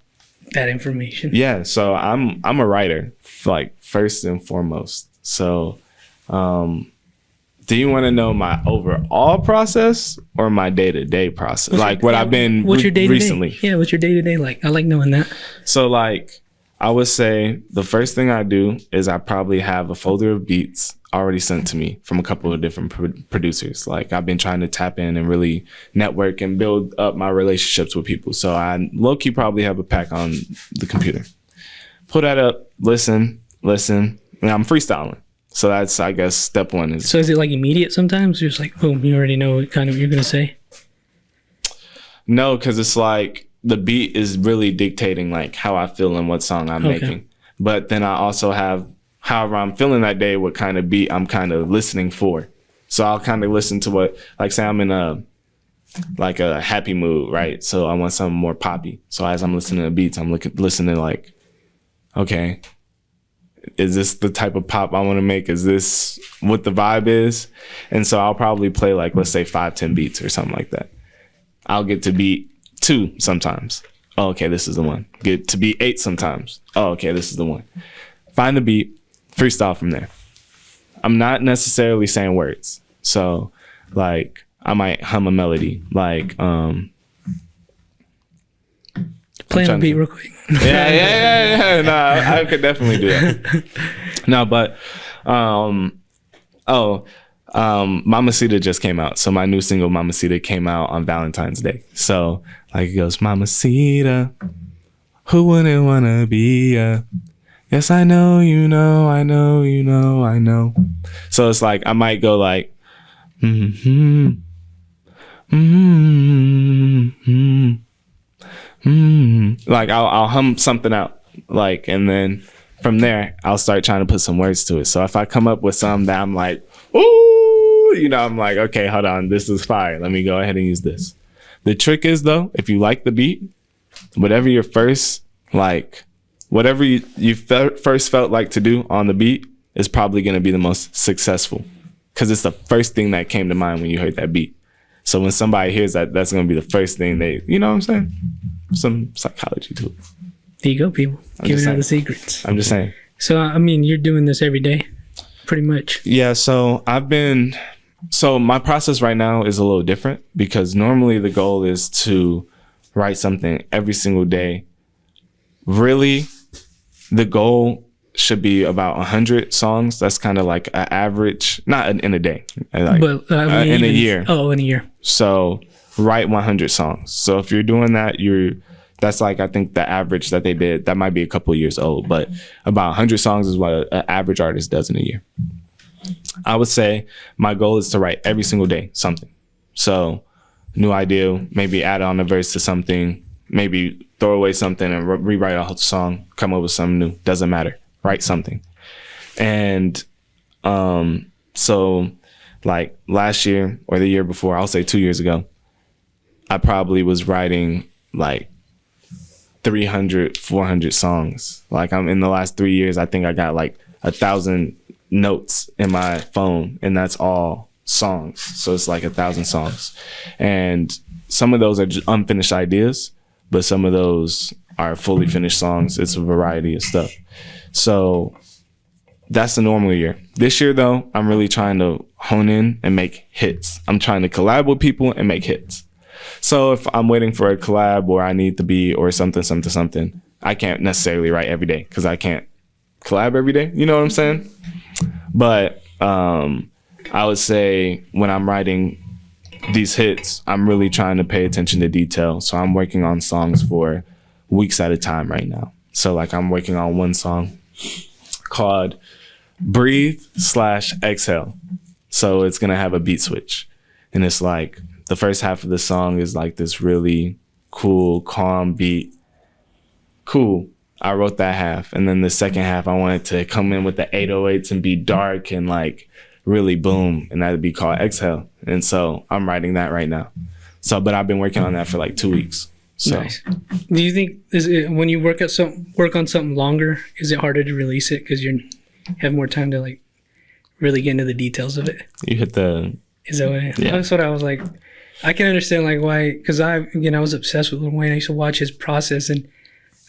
that information. Yeah, so I'm a writer, like first and foremost. So, do you want to know my overall process or my day-to-day process? I've been what's your day-to-day? Recently? Yeah, what's your day-to-day like? I like knowing that. So like, I would say the first thing I do is I probably have a folder of beats already sent to me from a couple of different producers. Like I've been trying to tap in and really network and build up my relationships with people. So I low-key probably have a pack on the computer. Pull that up, listen, and I'm freestyling. So that's, I guess, step 1 is. So is it like immediate sometimes? You're just like, boom, you already know what kind of you're going to say? No, because it's like the beat is really dictating like how I feel and what song I'm making. But then I also have however I'm feeling that day, what kind of beat I'm kind of listening for. So I'll kind of listen to what, like say I'm in a happy mood, right? So I want something more poppy. So as I'm listening to beats, I'm listening like, okay, is this the type of pop I want to make? Is this what the vibe is? And so I'll probably play like, let's say 5-10 beats or something like that. I'll get to beat 2 sometimes. Oh, okay, this is the one. Get to beat 8 sometimes. Oh, okay, this is the one. Find the beat, freestyle from there. I'm not necessarily saying words. So like I might hum a melody. Like play on the beat real quick. Yeah. No, I could definitely do that. No, but Mamacita just came out. So my new single Mamacita came out on Valentine's Day. So like it goes, Mamacita, who wouldn't wanna be ya? Yes, I know, you know, I know, you know, I know. So it's like I might go like, like I'll hum something out, like, and then from there I'll start trying to put some words to it. So if I come up with something that I'm like, ooh, you know, I'm like, okay, hold on, this is fire. Let me go ahead and use this. The trick is though, if you like the beat, whatever your first like. Whatever you first felt like to do on the beat is probably going to be the most successful because it's the first thing that came to mind when you heard that beat. So when somebody hears that, that's going to be the first thing they, you know what I'm saying? Some psychology to it. There you go, people. Giving out the secrets. I'm just saying. So, I mean, you're doing this every day, pretty much. Yeah, so my process right now is a little different because normally the goal is to write something every single day. Really, the goal should be about 100 songs. That's kind of like an average, not in a day, like, but in a year. Oh, in a year. So write 100 songs. So if you're doing that, that's like, I think the average that they did, that might be a couple of years old, but about 100 songs is what an average artist does in a year. I would say my goal is to write every single day something. So new idea, maybe add on a verse to something, maybe throw away something and rewrite a whole song, come up with something new. Doesn't matter. Write something. And so like last year or the year before, I'll say 2 years ago, I probably was writing like 300, 400 songs. Like I'm in the last 3 years, I think I got like 1,000 notes in my phone and that's all songs. So it's like 1,000 songs. And some of those are just unfinished ideas, but some of those are fully finished songs. It's a variety of stuff. So that's the normal year. This year, though, I'm really trying to hone in and make hits. I'm trying to collab with people and make hits. So if I'm waiting for a collab or I need to be or something, I can't necessarily write every day because I can't collab every day. You know what I'm saying? But I would say when I'm writing these hits, I'm really trying to pay attention to detail. So I'm working on songs for weeks at a time right now. So like I'm working on one song called Breathe/Exhale. So it's going to have a beat switch. And it's like the first half of the song is like this really cool, calm beat. Cool. I wrote that half. And then the second half, I wanted to come in with the 808s and be dark and like really boom. And that'd be called Exhale. And so I'm writing that right now. So, but I've been working on that for like 2 weeks. So Nice. Do you think when you work on something longer, is it harder to release it because you have more time to like really get into the details of it? you hit the, Is that what? Yeah. That's what I was like. I can understand like why, because I was obsessed with Lil Wayne. I used to watch his process, and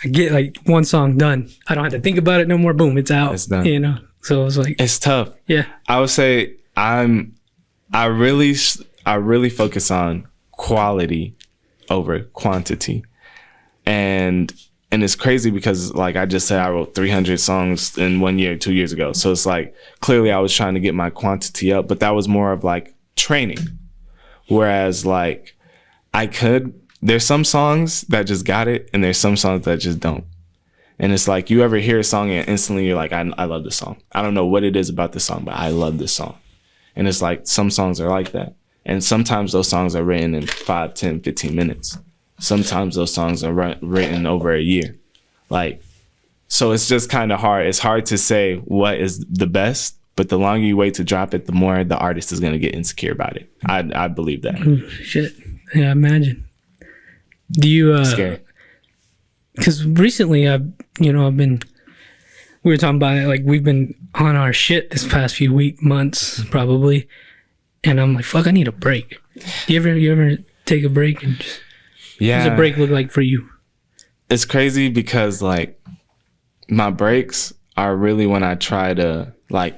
I get like one song done. I don't have to think about it no more. Boom, it's out. It's done. You know. So it was like, it's tough. yeah, I would say I really focus on quality over quantity. And it's crazy because like I just said, I wrote 300 songs in 1 year, 2 years ago. So it's like clearly I was trying to get my quantity up, but that was more of like training. Whereas like there's some songs that just got it and there's some songs that just don't. And it's like you ever hear a song and instantly you're like, I love this song. I don't know what it is about this song, but I love this song. And it's like some songs are like that. And sometimes those songs are written in 5, 10, 15 minutes. Sometimes those songs are written over a year. Like, so it's just kind of hard. It's hard to say what is the best, but the longer you wait to drop it, the more the artist is going to get insecure about it. I believe that. shit. Yeah, imagine. Do you? Scary. Because recently we were talking about it, like we've been on our shit this past few months probably, and I'm like, fuck, I need a break. You ever take a break and just, Yeah. what does a break look like for you? It's crazy because like my breaks are really when I try to like,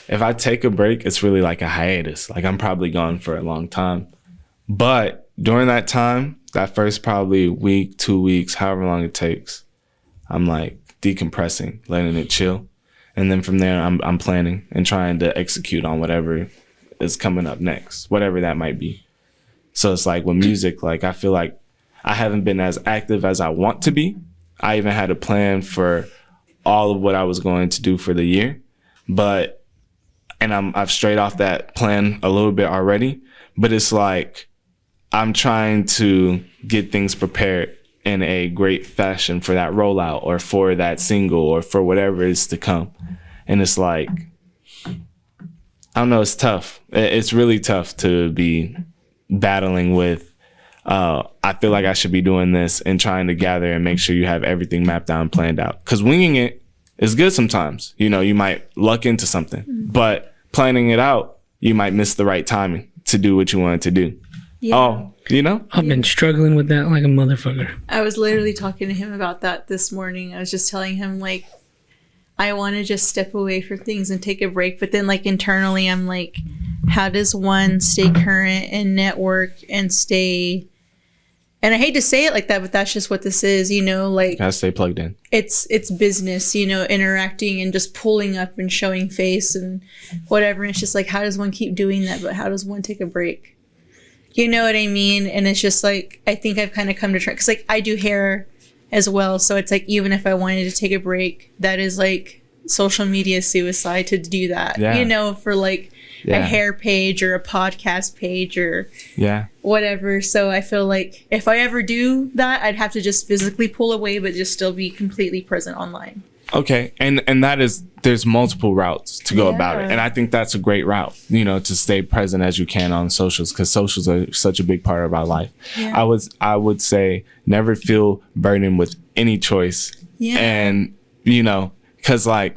if I take a break, it's really like a hiatus. Like I'm probably gone for a long time. But during that time, that first probably week, 2 weeks, however long it takes, I'm like decompressing, letting it chill. And then from there, I'm planning and trying to execute on whatever is coming up next, whatever that might be. So it's like with music, like I feel like I haven't been as active as I want to be. I even had a plan for all of what I was going to do for the year, and I've strayed off that plan a little bit already, but it's like I'm trying to get things prepared in a great fashion for that rollout or for that single or for whatever is to come. And it's like, I don't know, it's tough. It's really tough to be battling with, I feel like I should be doing this and trying to gather and make sure you have everything mapped out and planned out. Because winging it is good sometimes. You know, you might luck into something, but planning it out, you might miss the right timing to do what you wanted to do. Yeah. Oh, you know? I've been struggling with that like a motherfucker. I was literally talking to him about that this morning. I was just telling him, like, I want to just step away from things and take a break. But then, like, internally, I'm like, how does one stay current and network and stay... And I hate to say it like that, but that's just what this is, you know? Like, Gotta stay plugged in. it's business, you know, interacting and just pulling up and showing face and whatever. And it's just like, how does one keep doing that? But how does one take a break? You know what I mean? And it's just like, I think I've kind of come to try, because like I do hair as well. So it's like, even if I wanted to take a break, that is like social media suicide to do that, Yeah. you know, for like a hair page or a podcast page or whatever. So I feel like if I ever do that, I'd have to just physically pull away, but just still be completely present online. Okay. And that is, there's multiple routes to go about it. Yeah. And I think that's a great route, you know, to stay present as you can on socials, because socials are such a big part of our life. Yeah. I would say never feel burdened with any choice. Yeah. And, you know, because like,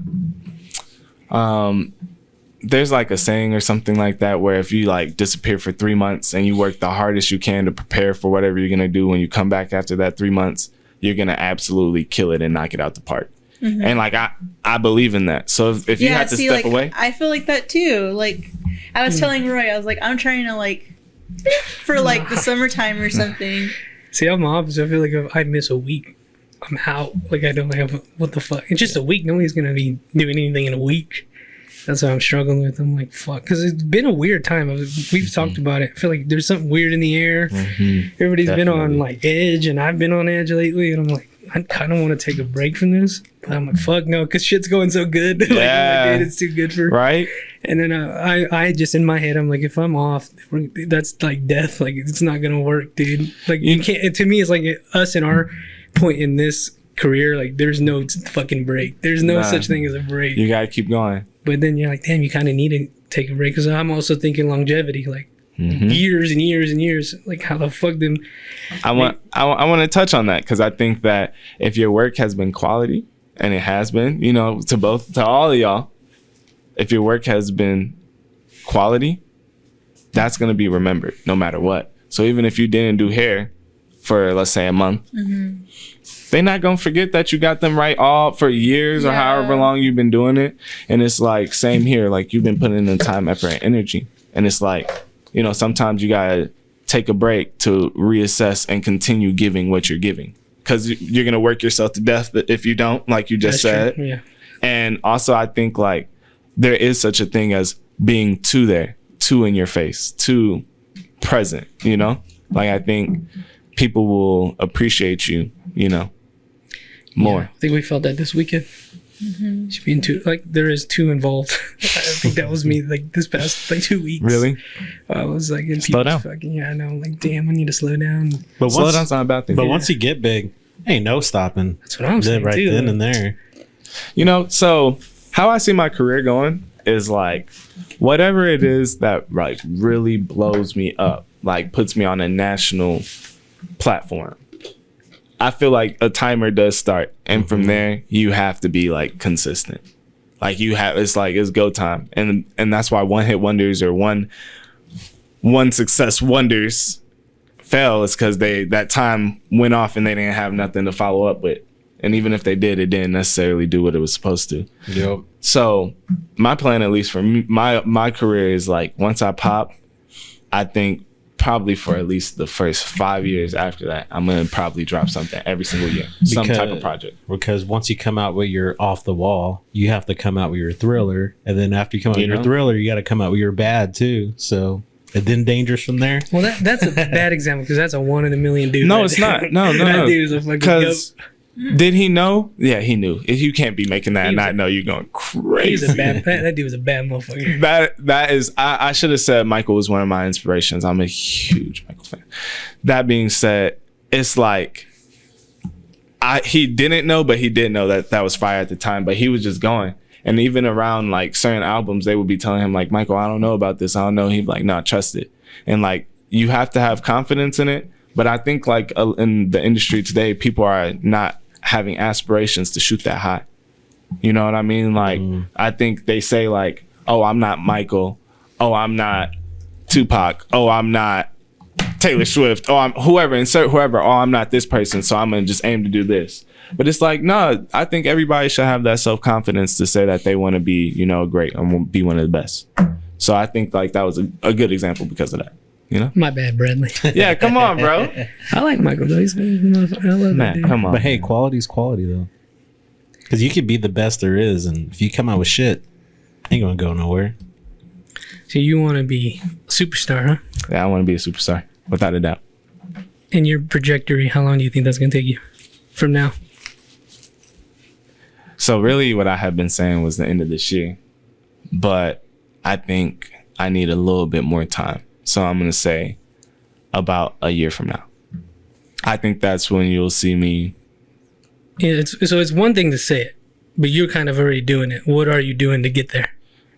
there's like a saying or something like that where if you like disappear for 3 months and you work the hardest you can to prepare for whatever you're going to do, when you come back after that 3 months, you're going to absolutely kill it and knock it out the park. Mm-hmm. And like, I believe in that. So if you had to step like, away. I feel like that too. Like I was telling Roy, I was like, I'm trying to like for like the summertime or something. See, I'm opposite. I feel like if I miss a week, I'm out. Like I don't have what the fuck. It's just a week. Nobody's gonna be doing anything in a week. That's what I'm struggling with. I'm like, fuck, because it's been a weird time. We've talked about it. I feel like there's something weird in the air. Everybody's been on like edge, and I've been on edge lately. And I'm like, I kind of want to take a break from this, but I'm like, fuck no, because shit's going so good. Like, Yeah. it's too good for Right? And then I just in my head, I'm like, if I'm off, that's like death. Like it's not gonna work, dude. Like you can't. To me, it's like us in our point in this career. Like there's no fucking break. There's no such thing as a break. You gotta keep going. But then you're like, damn, you kind of need to take a break, because I'm also thinking longevity, like years and years and years. Like how the fuck then? I want to touch on that, because I think that if your work has been quality, and it has been, you know, to all of y'all, if your work has been quality, that's gonna be remembered no matter what. So even if you didn't do hair for, let's say, a month, they're not gonna forget that you got them right all for years or however long you've been doing it. And it's like same here, like you've been putting in time, effort, and energy. And it's like, you know, sometimes you gotta take a break to reassess and continue giving what you're giving, because you're gonna work yourself to death if you don't, like you just said. True. Yeah. And also, I think like there is such a thing as being too there, too in your face, too present. You know, like I think people will appreciate you, you know, more. Yeah, I think we felt that this weekend. Just being too, like, there is too involved. I think that was me, like, this past, like, 2 weeks. Really? I was like, in Slow people's down. fucking, yeah, I know. Like, damn, I need to slow down. But Slow down's not a bad thing. But once you get big, ain't no stopping. That's what I'm saying, Right too. then and there. You know, so how I see my career going is like whatever it is that like really blows me up, like puts me on a national platform. I feel like a timer does start, and from there you have to be like consistent. Like it's go time, and that's why one hit wonders or one success wonders fail, is because that time went off and they didn't have nothing to follow up with. And even if they did, it didn't necessarily do what it was supposed to. Yep. So my plan, at least for me, my career is like once I pop, I think probably for at least the first 5 years after that, I'm going to probably drop something every single year. Some type of project. Because once you come out with your off the wall, you have to come out with your thriller. And then after you come out with your thriller, you got to come out with your bad too. So and then dangerous from there. Well, that's a bad example, because that's a 1 in a million dude. No, right it's there. not. No. That dude is a fucking Because goat. did he know? Yeah, he knew. If you can't be making that and He was not know, you're going crazy. He's a bad, that dude was a bad motherfucker. That is, I should have said Michael was one of my inspirations. I'm a huge Michael fan. That being said, it's like he didn't know, but he did know that was fire at the time. But he was just going, and even around like certain albums, they would be telling him like, Michael, I don't know about this. I don't know. He'd be like, nah, trust it. And like you have to have confidence in it. But I think like in the industry today, people are not having aspirations to shoot that high. You know what I mean? Like, I think they say like, oh, I'm not Michael. Oh, I'm not Tupac. Oh, I'm not Taylor Swift. Oh, I'm whoever, insert whoever. Oh, I'm not this person. So I'm going to just aim to do this. But it's like, no, I think everybody should have that self-confidence to say that they want to be, you know, great and be one of the best. So I think like that was a good example because of that. You know? My bad, Bradley. Yeah, come on, bro. I like Michael though. I love that Man, dude. come on. But hey, quality's quality though. Because you could be the best there is, and if you come out with shit, ain't gonna go nowhere. So you want to be a superstar, huh? Yeah, I want to be a superstar, without a doubt. And your trajectory, how long do you think that's going to take you from now? So really what I had been saying was the end of this year. But I think I need a little bit more time. So I'm going to say about a year from now. I think that's when you'll see me. Yeah, it's one thing to say it, but you're kind of already doing it. What are you doing to get there?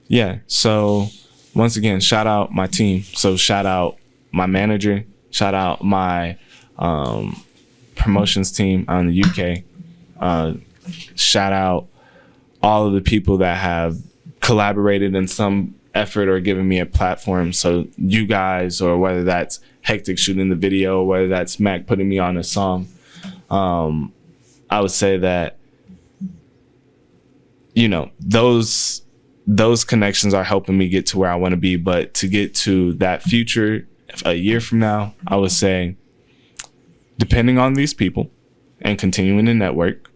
Yeah. So once again, shout out my team. So shout out my manager. Shout out my promotions team out in the UK. Shout out all of the people that have collaborated in some effort or given me a platform. So you guys, or whether that's Hectic shooting the video, or whether that's Mac putting me on a song, I would say that, you know, those connections are helping me get to where I want to be. But to get to that future a year from now, I would say, depending on these people and continuing to network,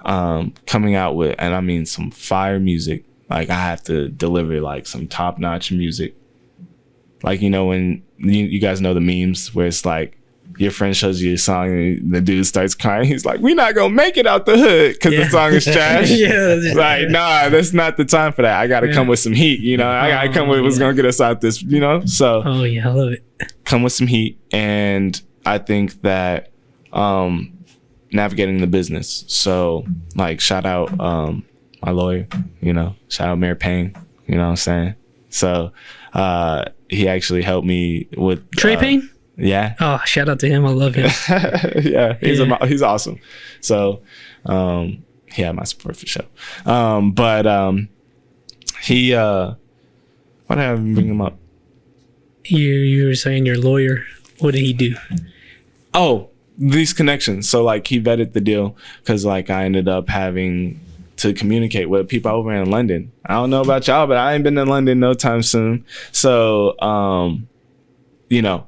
coming out with, and I mean some fire music. Like I have to deliver like some top notch music. Like, you know, when you guys know the memes where it's like your friend shows you a song and the dude starts crying. He's like, "We're not gonna make it out the hood because the song is trash." Like, nah, that's not the time for that. I gotta come with some heat, you know. I gotta come with what's gonna get us out this, you know. So, oh yeah, I love it. Come with some heat, and I think that navigating the business. So, like, shout out my lawyer, you know. Shout out Mayor Payne, you know what I'm saying. So, he actually helped me with Trey Payne. Yeah. Oh, shout out to him. I love him. Yeah, he's awesome. So, he had my support for sure. But he, why did I even bring him up? You were saying your lawyer. What did he do? Oh, these connections. So like he vetted the deal because like I ended up having to communicate with people over in London. I don't know about y'all, but I ain't been in London no time soon. So, you know,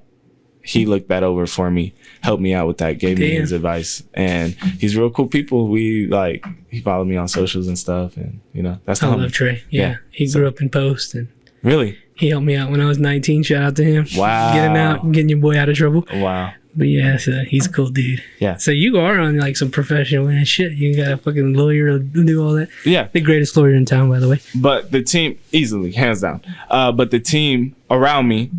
he looked that over for me, helped me out with that, gave me his advice, and he's real cool people. He followed me on socials and stuff, and you know, that's I love Trey. Yeah. He grew up in Post, and really, he helped me out when I was 19. Shout out to him. Wow. Getting your boy out of trouble. Wow. But yeah, so he's a cool dude. Yeah. So you are on like some professional ass shit. You got a fucking lawyer to do all that. Yeah. The greatest lawyer in town, by the way. But the team, easily, hands down. But the team around me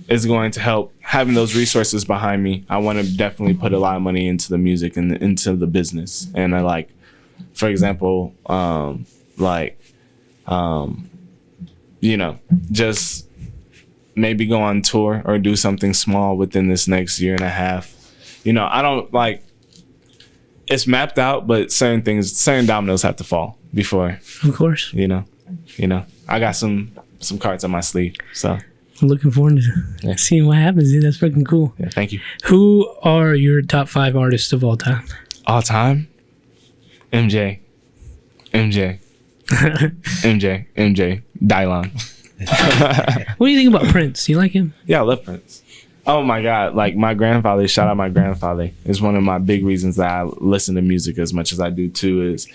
is going to help. Having those resources behind me, I want to definitely put a lot of money into the music and into the business. And I like, for example, you know, just maybe go on tour or do something small within this next year and a half. You know, I don't like, it's mapped out, but certain dominoes have to fall before. Of course. You know, I got some cards on my sleeve. So I'm looking forward to seeing what happens, dude. That's freaking cool. yeah, thank you. Who are your top 5 artists of all time? All time? MJ. Daylan. What do you think about Prince? You like him? Yeah, I love Prince. Oh my God. Like my grandfather, shout out my grandfather, is one of my big reasons that I listen to music as much as I do too, is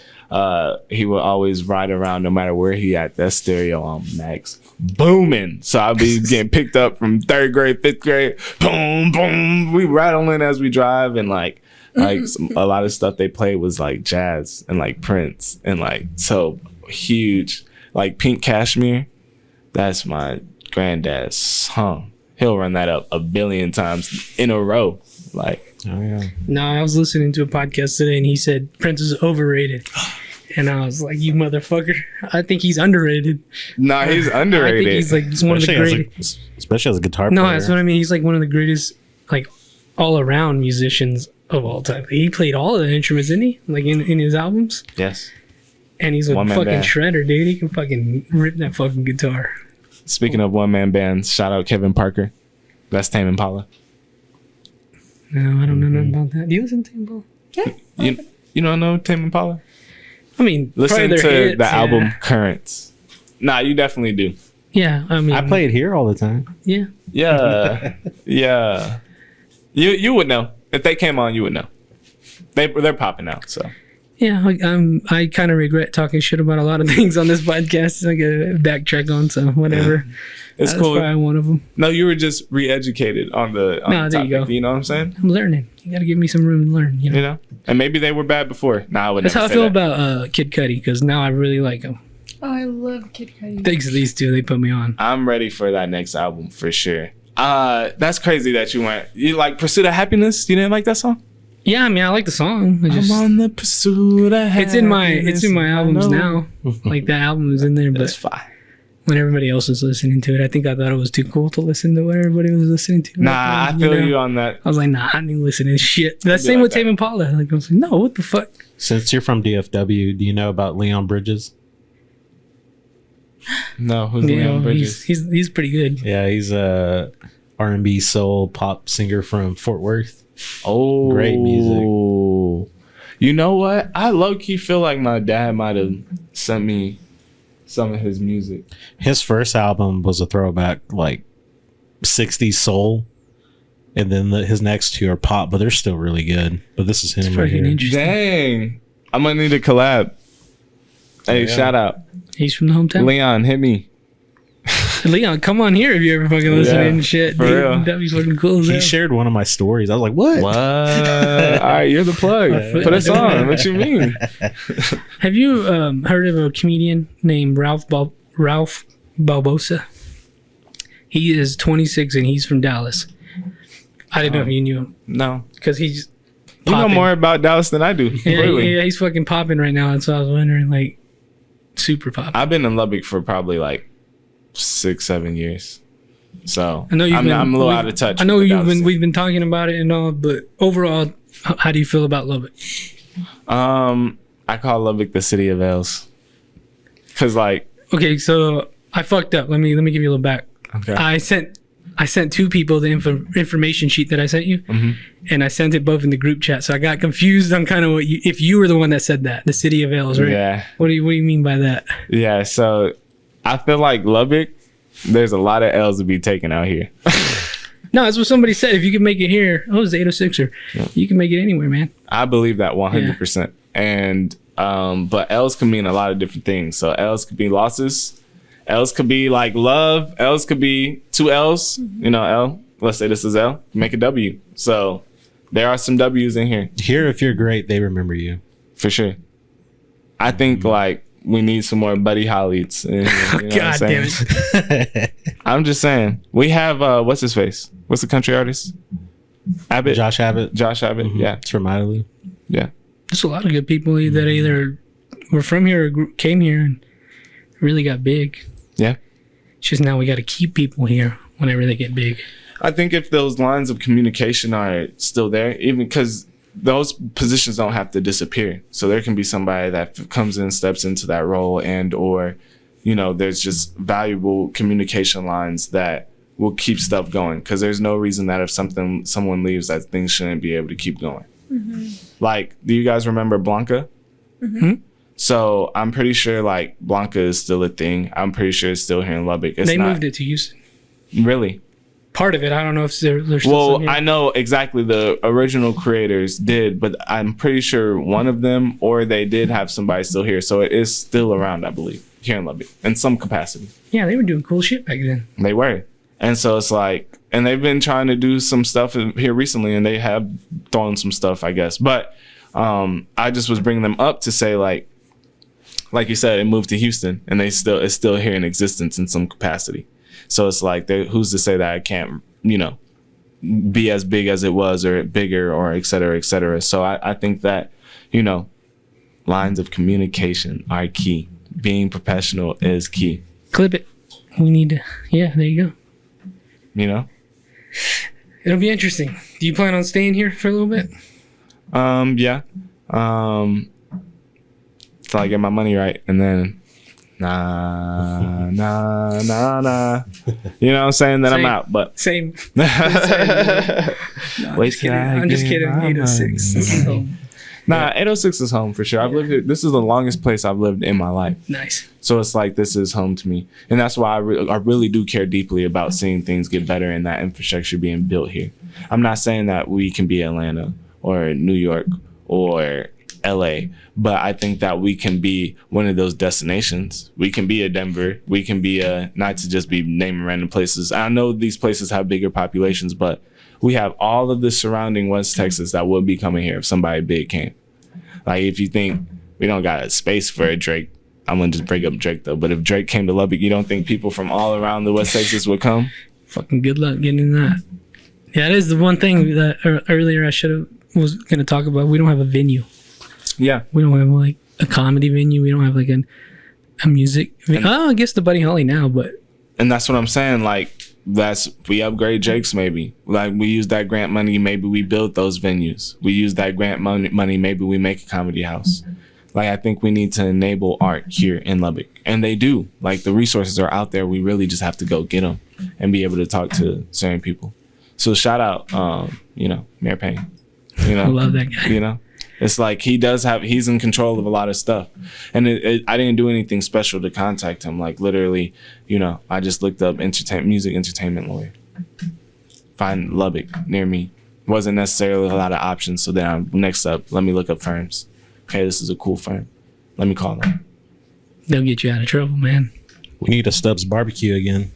he would always ride around no matter where he at, that stereo on max booming. So I'll be getting picked up from 3rd grade, 5th grade, boom, boom. We rattling as we drive, and like a lot of stuff they played was like jazz and like Prince and like so huge. Like Pink Cashmere, that's my granddad's song. He'll run that up 1 billion times in a row. Like, Oh yeah. No, I was listening to a podcast today and he said Prince is overrated. And I was like, you motherfucker. I think he's underrated. nah, he's underrated. I think he's like one of the greatest. Especially as a guitar No, player. that's what I mean. He's like one of the greatest, like, all around musicians of all time. He played all of the instruments, didn't he? Like in his albums. Yes. And he's a One-man fucking band. shredder, dude. He can fucking rip that fucking guitar. Speaking of one-man bands, shout out Kevin Parker. That's Tame Impala. No, I don't know nothing about that. Do you listen to him, Paul? You don't know Tame Impala? I mean, Listen probably to their hits, the yeah. album Currents. Nah, you definitely do. Yeah, I mean, I play it here all the time. Yeah. Yeah. Yeah. You would know. If they came on, you would know. They're popping out, so. Yeah, I kind of regret talking shit about a lot of things on this podcast. I gotta backtrack on, so whatever. It's That's cool. probably one of them. No, you were just re-educated on the No, there topic. you go. You know what I'm saying? I'm learning. You gotta give me some room to learn. You know. You know? And maybe they were bad before. Nah, I would That's never how I say feel that. about Kid Cudi, because now I really like him. Oh, I love Kid Cudi. Thanks to these two, they put me on. I'm ready for that next album for sure. That's crazy that you like Pursuit of Happiness? You didn't like that song? Yeah, I mean, I like the song. I just, I'm on the pursuit of happiness. it's in my albums I know. now. Like that album is in there, That's but fine. when everybody else was listening to it, I think I thought it was too cool to listen to what everybody was listening to. Nah, I feel know? you on that. I was like, nah, I didn't listen to shit. That's be same like with that. Tame Impala. Like, I was like, no, what the fuck? Since you're from DFW, do you know about Leon Bridges? No, who's You Leon know, Bridges? he's pretty good. Yeah, he's a R&B soul pop singer from Fort Worth. Oh, Great music. You know what? I low key feel like my dad might have sent me some of his music. His first album was a throwback, like 60s soul, and then his next two are pop, but they're still really good. But this is him right Fucking here. interesting. Dang. I'm gonna need a collab. Hey, shout out. He's from the hometown. Leon, hit me. Leon, come on here if you ever fucking listening and shit. for Dude, real. that'd be fucking cool as He hell. shared one of my stories. I was like, what? What? All right, you're the plug. Put us on. What you mean? Have you heard of a comedian named Ralph Balbosa? He is 26 and he's from Dallas. I didn't know if you knew him No. because he's You know popping. more about Dallas than I do. Yeah, Clearly. yeah, he's fucking popping right now. That's what I was wondering. Like, super popping. I've been in Lubbock for probably like 6-7 years. So I know you've I'm a little out of touch. I know with you've Dallas. been. We've been talking about it and all, but overall, how do you feel about Lubbock? I call Lubbock the city of L's. Cause like, Okay, so I fucked up. Let me give you a little back. okay. I sent two people the information sheet that I sent you, and I sent it both in the group chat. So I got confused on kind of what if you were the one that said that, the city of L's, right? Yeah. What do you mean by that? Yeah. So I feel like Lubbock, there's a lot of L's to be taken out here. No, that's what somebody said. If you can make it here, it's the 806er. You can make it anywhere, man. I believe that 100%. And, but L's can mean a lot of different things. So L's could be losses. L's could be like love. L's could be two L's. You know, L. Let's say this is L. Make a W. So there are some W's in here Here, if you're great, they remember you. for sure. I think like we need some more Buddy Hollies. In here, you know God what I'm damn saying? it. I'm just saying. We have what's his face? What's the country artist? Abbott. Josh Abbott. Josh Abbott. Yeah. It's from Idly. Yeah. There's a lot of good people that either were from here or came here and really got big. Yeah. It's just now we got to keep people here whenever they get big. I think if those lines of communication are still there, even because those positions don't have to disappear. So there can be somebody that comes in, steps into that role, and or, you know, there's just valuable communication lines that will keep stuff going. Because there's no reason that if someone leaves, that things shouldn't be able to keep going. Like, do you guys remember Blanca? So I'm pretty sure like Blanca is still a thing. I'm pretty sure it's still here in Lubbock. It's They not moved it to Houston. really. Part of it, I don't know if they're still Well, some here. I know exactly the original creators did, but I'm pretty sure one of them or they did have somebody still here. So it is still around, I believe, here in Lubbock in some capacity. Yeah, they were doing cool shit back then. They were. And so it's like, and they've been trying to do some stuff here recently and they have thrown some stuff, I guess. But I just was bringing them up to say like you said, it moved to Houston and it's still here in existence in some capacity. So it's like, who's to say that it can't, you know, be as big as it was or bigger or et cetera, et cetera. So I think that, you know, lines of communication are key. Being professional is key, Clip it. We need to. Yeah, there you go. you know? It'll be interesting. Do you plan on staying here for a little bit? Yeah. Till I get my money right, and then nah. You know what I'm saying? Then I'm Same. out. But Same. wait Just kidding. I'm just kidding. 806. This is home. Nah, 806 is home for sure. I've lived here. This is the longest place I've lived in my life. Nice. So it's like this is home to me, and that's why I really do care deeply about seeing things get better and that infrastructure being built here. I'm not saying that we can be Atlanta or New York or LA, but I think that we can be one of those destinations. We can be a Denver. We can be not to just be naming random places. I know these places have bigger populations, but we have all of the surrounding West Texas that would be coming here if somebody big came. Like if you think we don't got a space for a Drake, I'm gonna just break up Drake though. But if Drake came to Lubbock, you don't think people from all around the West Texas would come? Fucking good luck getting in that. Yeah, that is the one thing that earlier I was gonna talk about. We don't have a venue. Yeah. We don't have like a comedy venue. We don't have like a music. I guess the Buddy Holly now, but And that's what I'm saying. Like we upgrade Jake's maybe. Like we use that grant money, maybe we build those venues. We use that grant money, maybe we make a comedy house. Like I think we need to enable art here in Lubbock. And they do. Like the resources are out there. We really just have to go get them and be able to talk to certain people. So shout out, Mayor Payne. You know, I love that guy. You know, it's like he's in control of a lot of stuff. And I didn't do anything special to contact him. Like literally, I just looked up music entertainment lawyer. find Lubbock near me. Wasn't necessarily a lot of options. So then next up, let me look up firms. Okay, this is a cool firm. Let me call them. They'll get you out of trouble, man. We need a Stubbs barbecue again.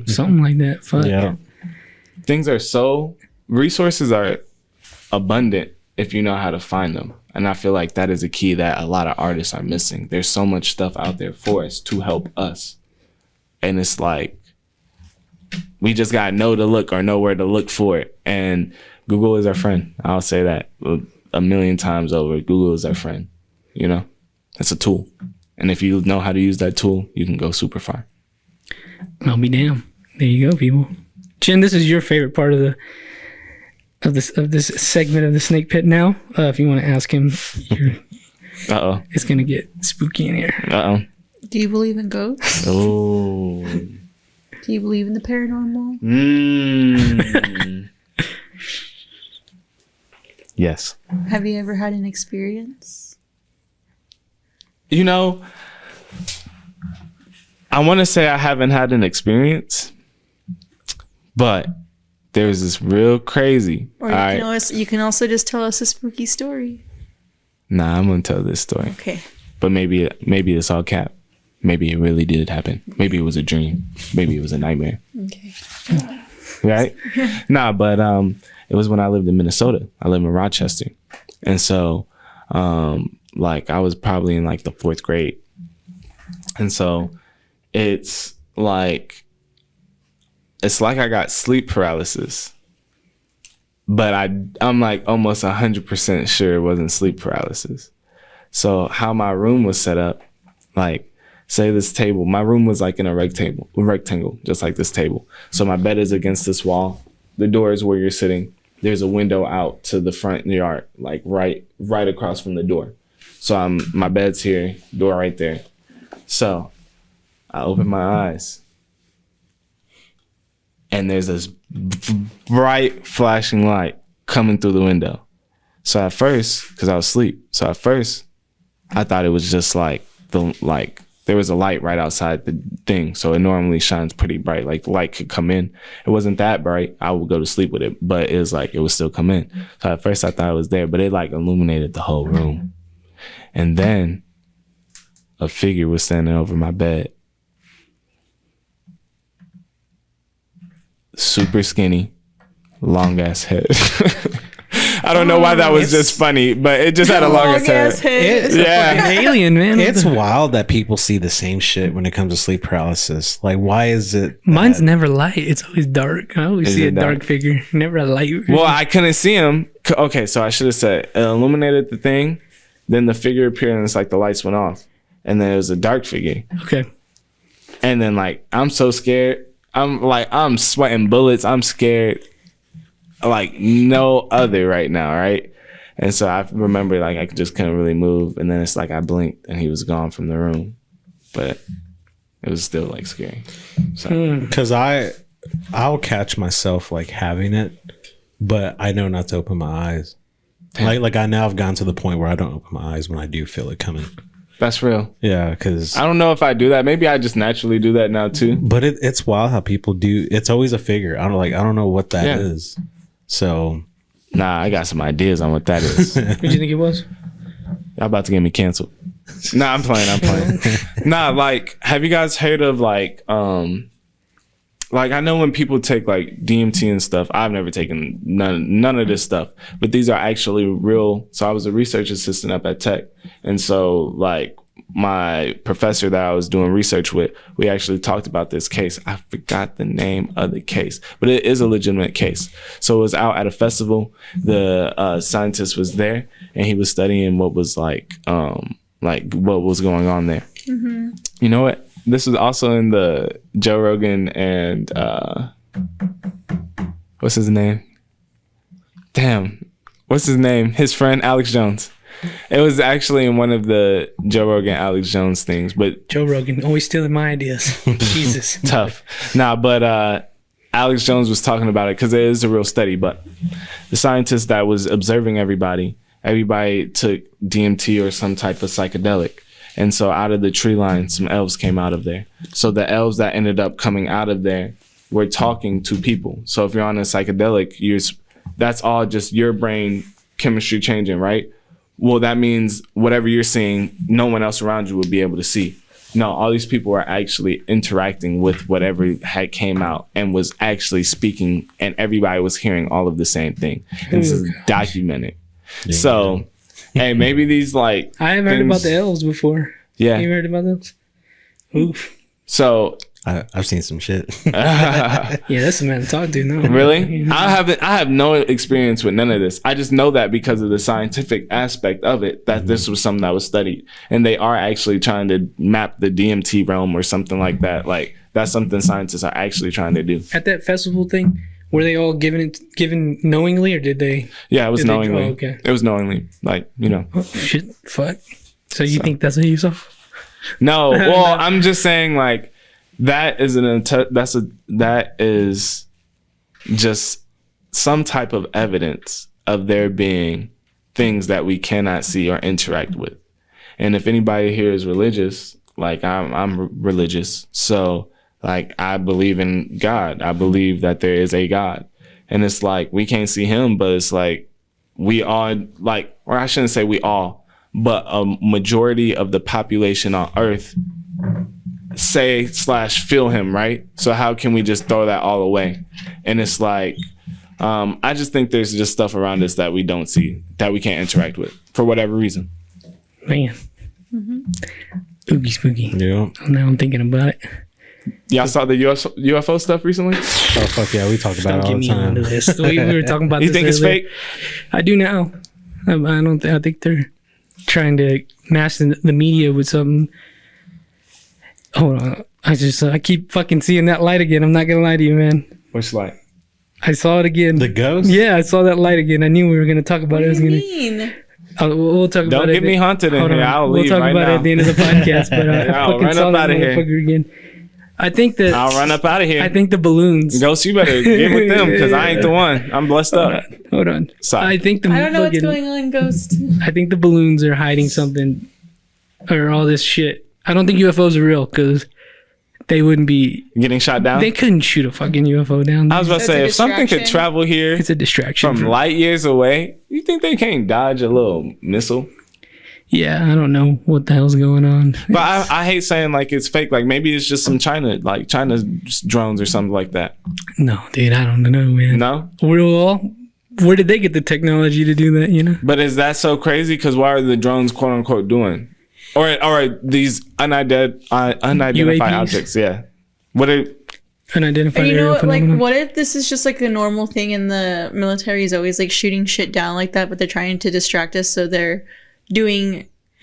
Something like that. Fuck. Yeah. Resources are abundant if you know how to find them. And I feel like that is a key that a lot of artists are missing. There's so much stuff out there for us to help us. And it's like, we just got to know to look or know where to look for it. And Google is our friend. I'll say that a million times over. Google is our friend. You know, it's a tool. And if you know how to use that tool, you can go super far. I'll be damned. There you go, people. Chin, this is your favorite part of this segment of the Snake Pit now. If you want to ask him, it's gonna get spooky in here. Do you believe in ghosts? Oh. Do you believe in the paranormal? Yes. Have you ever had an experience? You know, I want to say I haven't had an experience, but there's this real crazy. Or you can also just tell us a spooky story. Nah, I'm gonna tell this story. Okay. But maybe it's all cap. Maybe it really did happen. Maybe it was a dream. Maybe it was a nightmare. Okay. Right? Nah, but it was when I lived in Minnesota. I live in Rochester, and so like I was probably in like the 4th grade, and so it's like I got sleep paralysis, but I'm like almost 100% sure it wasn't sleep paralysis. So how my room was set up, like say this table, my room was like in a rectangle, just like this table. So my bed is against this wall. The door is where you're sitting. There's a window out to the front yard, like right across from the door. So my bed's here, door right there. So I open my eyes, and there's this bright flashing light coming through the window. So at first, because I was asleep, I thought it was just like there was a light right outside the thing. So it normally shines pretty bright. Like the light could come in. It wasn't that bright. I would go to sleep with it, but it was like it would still come in. So at first I thought it was there, but it like illuminated the whole room. And then a figure was standing over my bed. Super skinny, long ass head. I don't know why that was just funny, but it just had a long ass head. It's a fucking alien, man. It's wild that people see the same shit when it comes to sleep paralysis. Like, why is it? Mine's never light. It's always dark. I always see a dark figure. Never a light. Well, I couldn't see him. Okay, so I should have said it illuminated the thing, then the figure appeared and it's like the lights went off, and then it was a dark figure. Okay. And then like I'm so scared. I'm sweating bullets. I'm scared like no other right now, right? And so I remember like I just couldn't really move, and then it's like I blinked and he was gone from the room, but it was still like scary. Because I'll catch myself like having it, but I know not to open my eyes. Like I now have gotten to the point where I don't open my eyes when I do feel it coming. That's real. Yeah, because I don't know if I do that. Maybe I just naturally do that now too. But it's wild how people do. It's always a figure. I don't know what that is. So, nah, I got some ideas on what that is. What do you think it was? Y'all about to get me canceled. Nah, I'm playing. Nah, like, have you guys heard of like I know when people take like DMT and stuff, I've never taken none of this stuff, but these are actually real. So I was a research assistant up at Tech. And so like my professor that I was doing research with, we actually talked about this case. I forgot the name of the case, but it is a legitimate case. So it was out at a festival. The scientist was there and he was studying what was like what was going on there. Mm-hmm. You know what? This was also in the Joe Rogan and what's his name? Damn, what's his name? His friend Alex Jones. It was actually in one of the Joe Rogan, Alex Jones things, but Joe Rogan always stealing my ideas. Jesus, tough. Nah, but Alex Jones was talking about it because it is a real study. But the scientist that was observing everybody took DMT or some type of psychedelic. And so out of the tree line, some elves came out of there. So the elves that ended up coming out of there we're talking to people. So if you're on a psychedelic, that's all just your brain chemistry changing, right? Well, that means whatever you're seeing, no one else around you will be able to see. No, all these people are actually interacting with whatever had came out and was actually speaking, and everybody was hearing all of the same thing. And this is documented. Yeah. So, hey, maybe these like I haven't heard about the elves before. Yeah, you heard about those? Oof. So I've seen some shit. Yeah, that's the man to talk to now. Really? I have no experience with none of this. I just know that because of the scientific aspect of it, that this was something that was studied. And they are actually trying to map the DMT realm or something like that. Like, that's something scientists are actually trying to do. At that festival thing, were they all given knowingly, or did they? Yeah, it was knowingly. Okay. It was knowingly. Like, you know. Oh, shit. Fuck. So you think that's what you saw? No. Well, I'm just saying, like, that is just some type of evidence of there being things that we cannot see or interact with. And if anybody here is religious, like I'm religious, so like I believe in God. I believe that there is a God, and it's like we can't see him, but it's like we all, like, or I shouldn't say we all, but a majority of the population on Earth feel him, right? So how can we just throw that all away? And it's like, I just think there's just stuff around us that we don't see, that we can't interact with for whatever reason. Man. Oogie spooky. Yeah. Now I'm thinking about it. Y'all saw the UFO stuff recently? Oh, fuck yeah. We talk about it all the time. This. We were talking about you this think it's earlier. fake? I do now. I think they're trying to mask the media with something. Hold on. I keep fucking seeing that light again. I'm not gonna lie to you, man. Which light? I saw it again. The ghost? Yeah, I saw that light again. I knew we were gonna talk about it. What do you mean? We'll talk about it. Don't get me haunted in here. I'll we'll leave talk right about now. it at the end of the podcast. But I I'll fucking run saw up that outta here. motherfucker again. I think that I'll run up out of here. I think the balloons. Ghost, you better get with them because I ain't the one. I'm blessed up. Hold on. Sorry. I think I don't know what's going on, Ghost. I think the balloons are hiding something, or all this shit. I don't think UFOs are real because they wouldn't be Getting shot down? They couldn't shoot a fucking UFO down. I was about to That's say, a if something could distraction. travel here It's a distraction. from light years away, you think they can't dodge a little missile? Yeah, I don't know what the hell's going on. But I hate saying like it's fake. Like maybe it's just some China drones or something like that. No, dude, I don't know, man. No? Where did they get the technology to do that? You know? But is that so crazy? Because what are the drones quote unquote doing? Or are these unidentified UAPs? objects? Yeah. What are Unidentified And you know aerial what? Like, phenomenon. what if this is just like a normal thing in the military? Is always like shooting shit down like that, but they're trying to distract us. So they're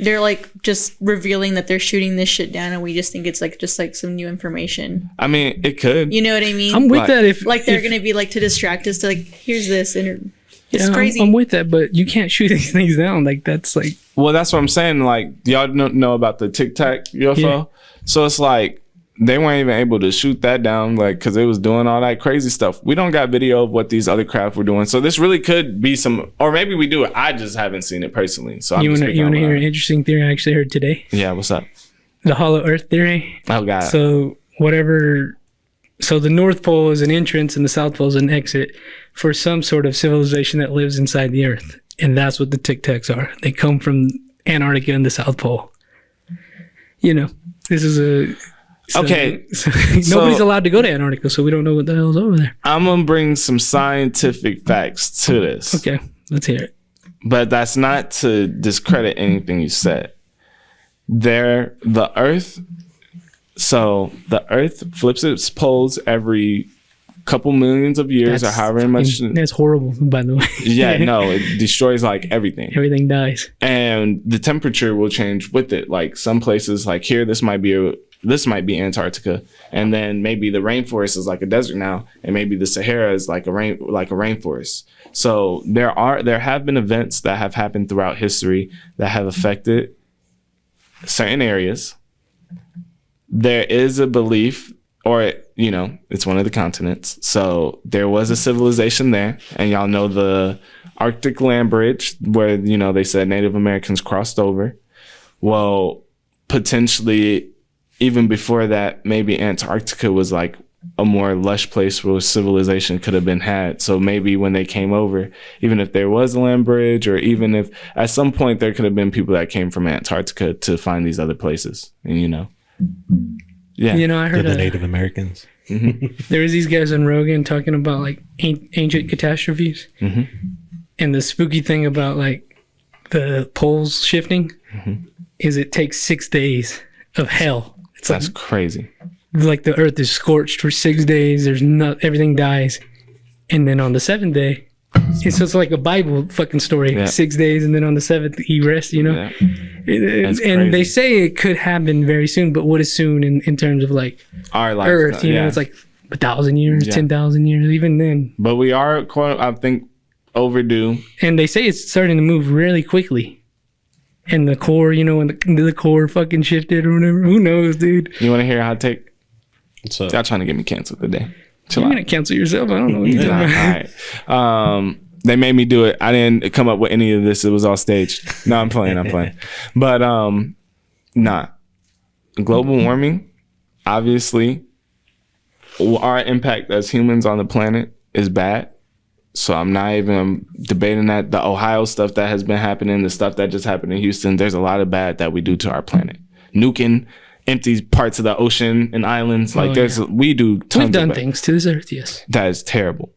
like just revealing that they're shooting this shit down, and we just think it's like just like some new information. I mean, it could. You know what I mean? I'm with Like- that. If Like they're if- gonna be like to distract us to like, here's this, and it's yeah, crazy. I'm with that, but you can't shoot these things down. Like that's like Well, that's what I'm saying. Like, y'all know about the Tic Tac UFO? Yeah. So it's like they weren't even able to shoot that down, like, because it was doing all that crazy stuff. We don't got video of what these other craft were doing. So this really could be some, or maybe we do it. I just haven't seen it personally. So you I'm want to hear an interesting theory I actually heard today? Yeah, what's up? The hollow Earth theory. Oh, God. So the North Pole is an entrance and the South Pole is an exit for some sort of civilization that lives inside the Earth, and that's what the Tic Tacs are. They come from Antarctica and the South Pole. You know, this is Okay. Nobody's allowed to go to Antarctica, so we don't know what the hell's over there. I'm going to bring some scientific facts to this. Okay, let's hear it. But that's not to discredit anything you said. The Earth flips its poles every couple millions of years or however much. That's horrible, by the way. Yeah, no, it destroys like everything. Everything dies. And the temperature will change with it. Like some places, like here, this might be Antarctica, and then maybe the rainforest is like a desert now, and maybe the Sahara is like a rainforest. So there have been events that have happened throughout history that have affected certain areas. There is a belief, or it's one of the continents. So there was a civilization there, and y'all know the Arctic land bridge where they said Native Americans crossed over. Well, potentially even before that, maybe Antarctica was like a more lush place where civilization could have been had. So maybe when they came over, even if there was a land bridge, or even if at some point there could have been people that came from Antarctica to find these other places, and yeah, I heard The Native Americans. there was these guys on Rogan talking about like ancient catastrophes, and the spooky thing about like the poles shifting is it takes 6 days of hell. that's crazy. Like the earth is scorched for 6 days. There's not, everything dies, and then on the seventh day, it's like a Bible fucking story. Yeah. 6 days, and then on the seventh he rests. Yeah. That's And they crazy. say it could happen very soon, but what is soon in terms of like Our life, Earth? It's like 1,000 years, Yeah. 10,000 years, even then. But we are, I think, overdue. And they say it's starting to move really quickly. And the core, when the core fucking shifted or whatever, who knows, dude? You want to hear a hot take? So Y'all trying to get me canceled today? Chill You're out. gonna cancel yourself. I don't know what you're Nah, talking about. all right. They made me do it. I didn't come up with any of this. It was all staged. No, I'm playing. But nah. Global warming, obviously, our impact as humans on the planet is bad. So I'm not even debating that. The Ohio stuff that has been happening, the stuff that just happened in Houston, there's a lot of bad that we do to our planet. Nuking empty parts of the ocean and islands. Like we do tons We've done of bad. things to this earth, yes. That is terrible.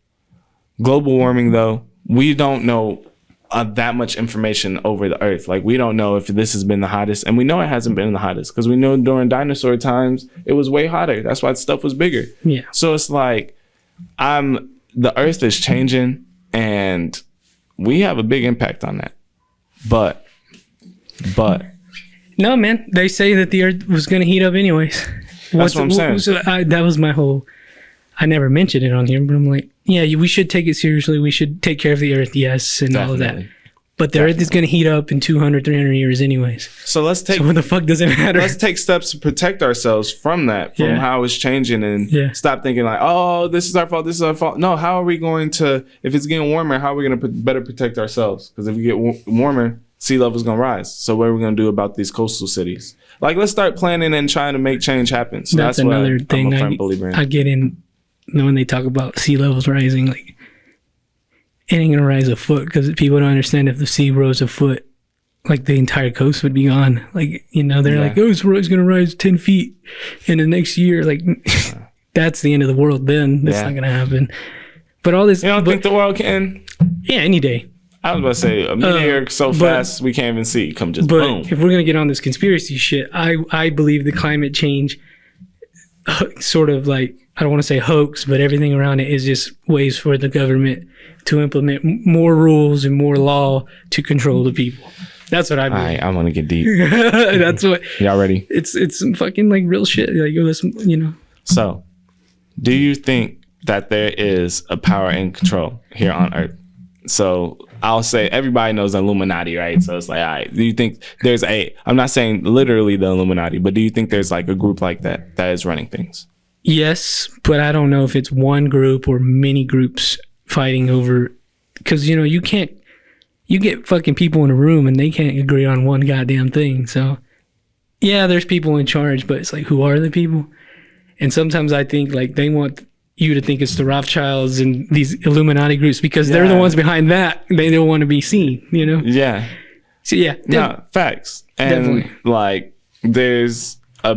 Global warming, though, we don't know that much information over the earth. Like, we don't know if this has been the hottest, and we know it hasn't been the hottest because we know during dinosaur times it was way hotter. That's why stuff was bigger. Yeah. So it's like the earth is changing, and we have a big impact on that. But No, man. They say that the earth was going to heat up anyways. That's what I'm saying. So that was my whole... I never mentioned it on here, but I'm like, yeah, we should take it seriously. We should take care of the earth, yes, and all of that. Definitely. But the earth is going to heat up in 200, 300 years anyways. So let's take So what the fuck does it matter? let's take steps to protect ourselves from that, from Yeah. how it's changing, and Yeah. stop thinking like, oh, this is our fault, this is our fault. No, how are we going to, if it's getting warmer, how are we going to better protect ourselves? Because if we get warmer, sea level's going to rise. So what are we going to do about these coastal cities? Like, let's start planning and trying to make change happen. So That's that's, what another thing I'm a firm believer in. I get in when they talk about sea levels rising. Like, it ain't gonna rise a foot because people don't understand if the sea rose a foot, like the entire coast would be gone. Like, they're Yeah. like, oh, it's gonna rise 10 feet in the next year. Like, that's the end of the world. Then that's Yeah. not gonna happen. But all this, You don't think the world can? yeah, any day. I was about to say, a meteor so but- fast we can't even see. Come just But boom. if we're gonna get on this conspiracy shit, I believe the climate change sort of like, I don't want to say hoax, but everything around it is just ways for the government to implement more rules and more law to control the people. That's what I All believe. right, I want to get deep. That's what Y'all ready? it's some fucking like real shit. Like, listen, So, do you think that there is a power and control here on Earth? So I'll say everybody knows the Illuminati, right? So it's like, all right, do you think there's I'm not saying literally the Illuminati, but do you think there's like a group like that is running things? yes, but I don't know if it's one group or many groups fighting over, because you can't. You get fucking people in a room and they can't agree on one goddamn thing. So, yeah, there's people in charge, but it's like, who are the people? And sometimes I think like they want you to think it's the Rothschilds and these Illuminati groups because they're the Yeah. ones behind that. They don't want to be seen, Yeah. So, yeah. No, facts. And Definitely. like there's a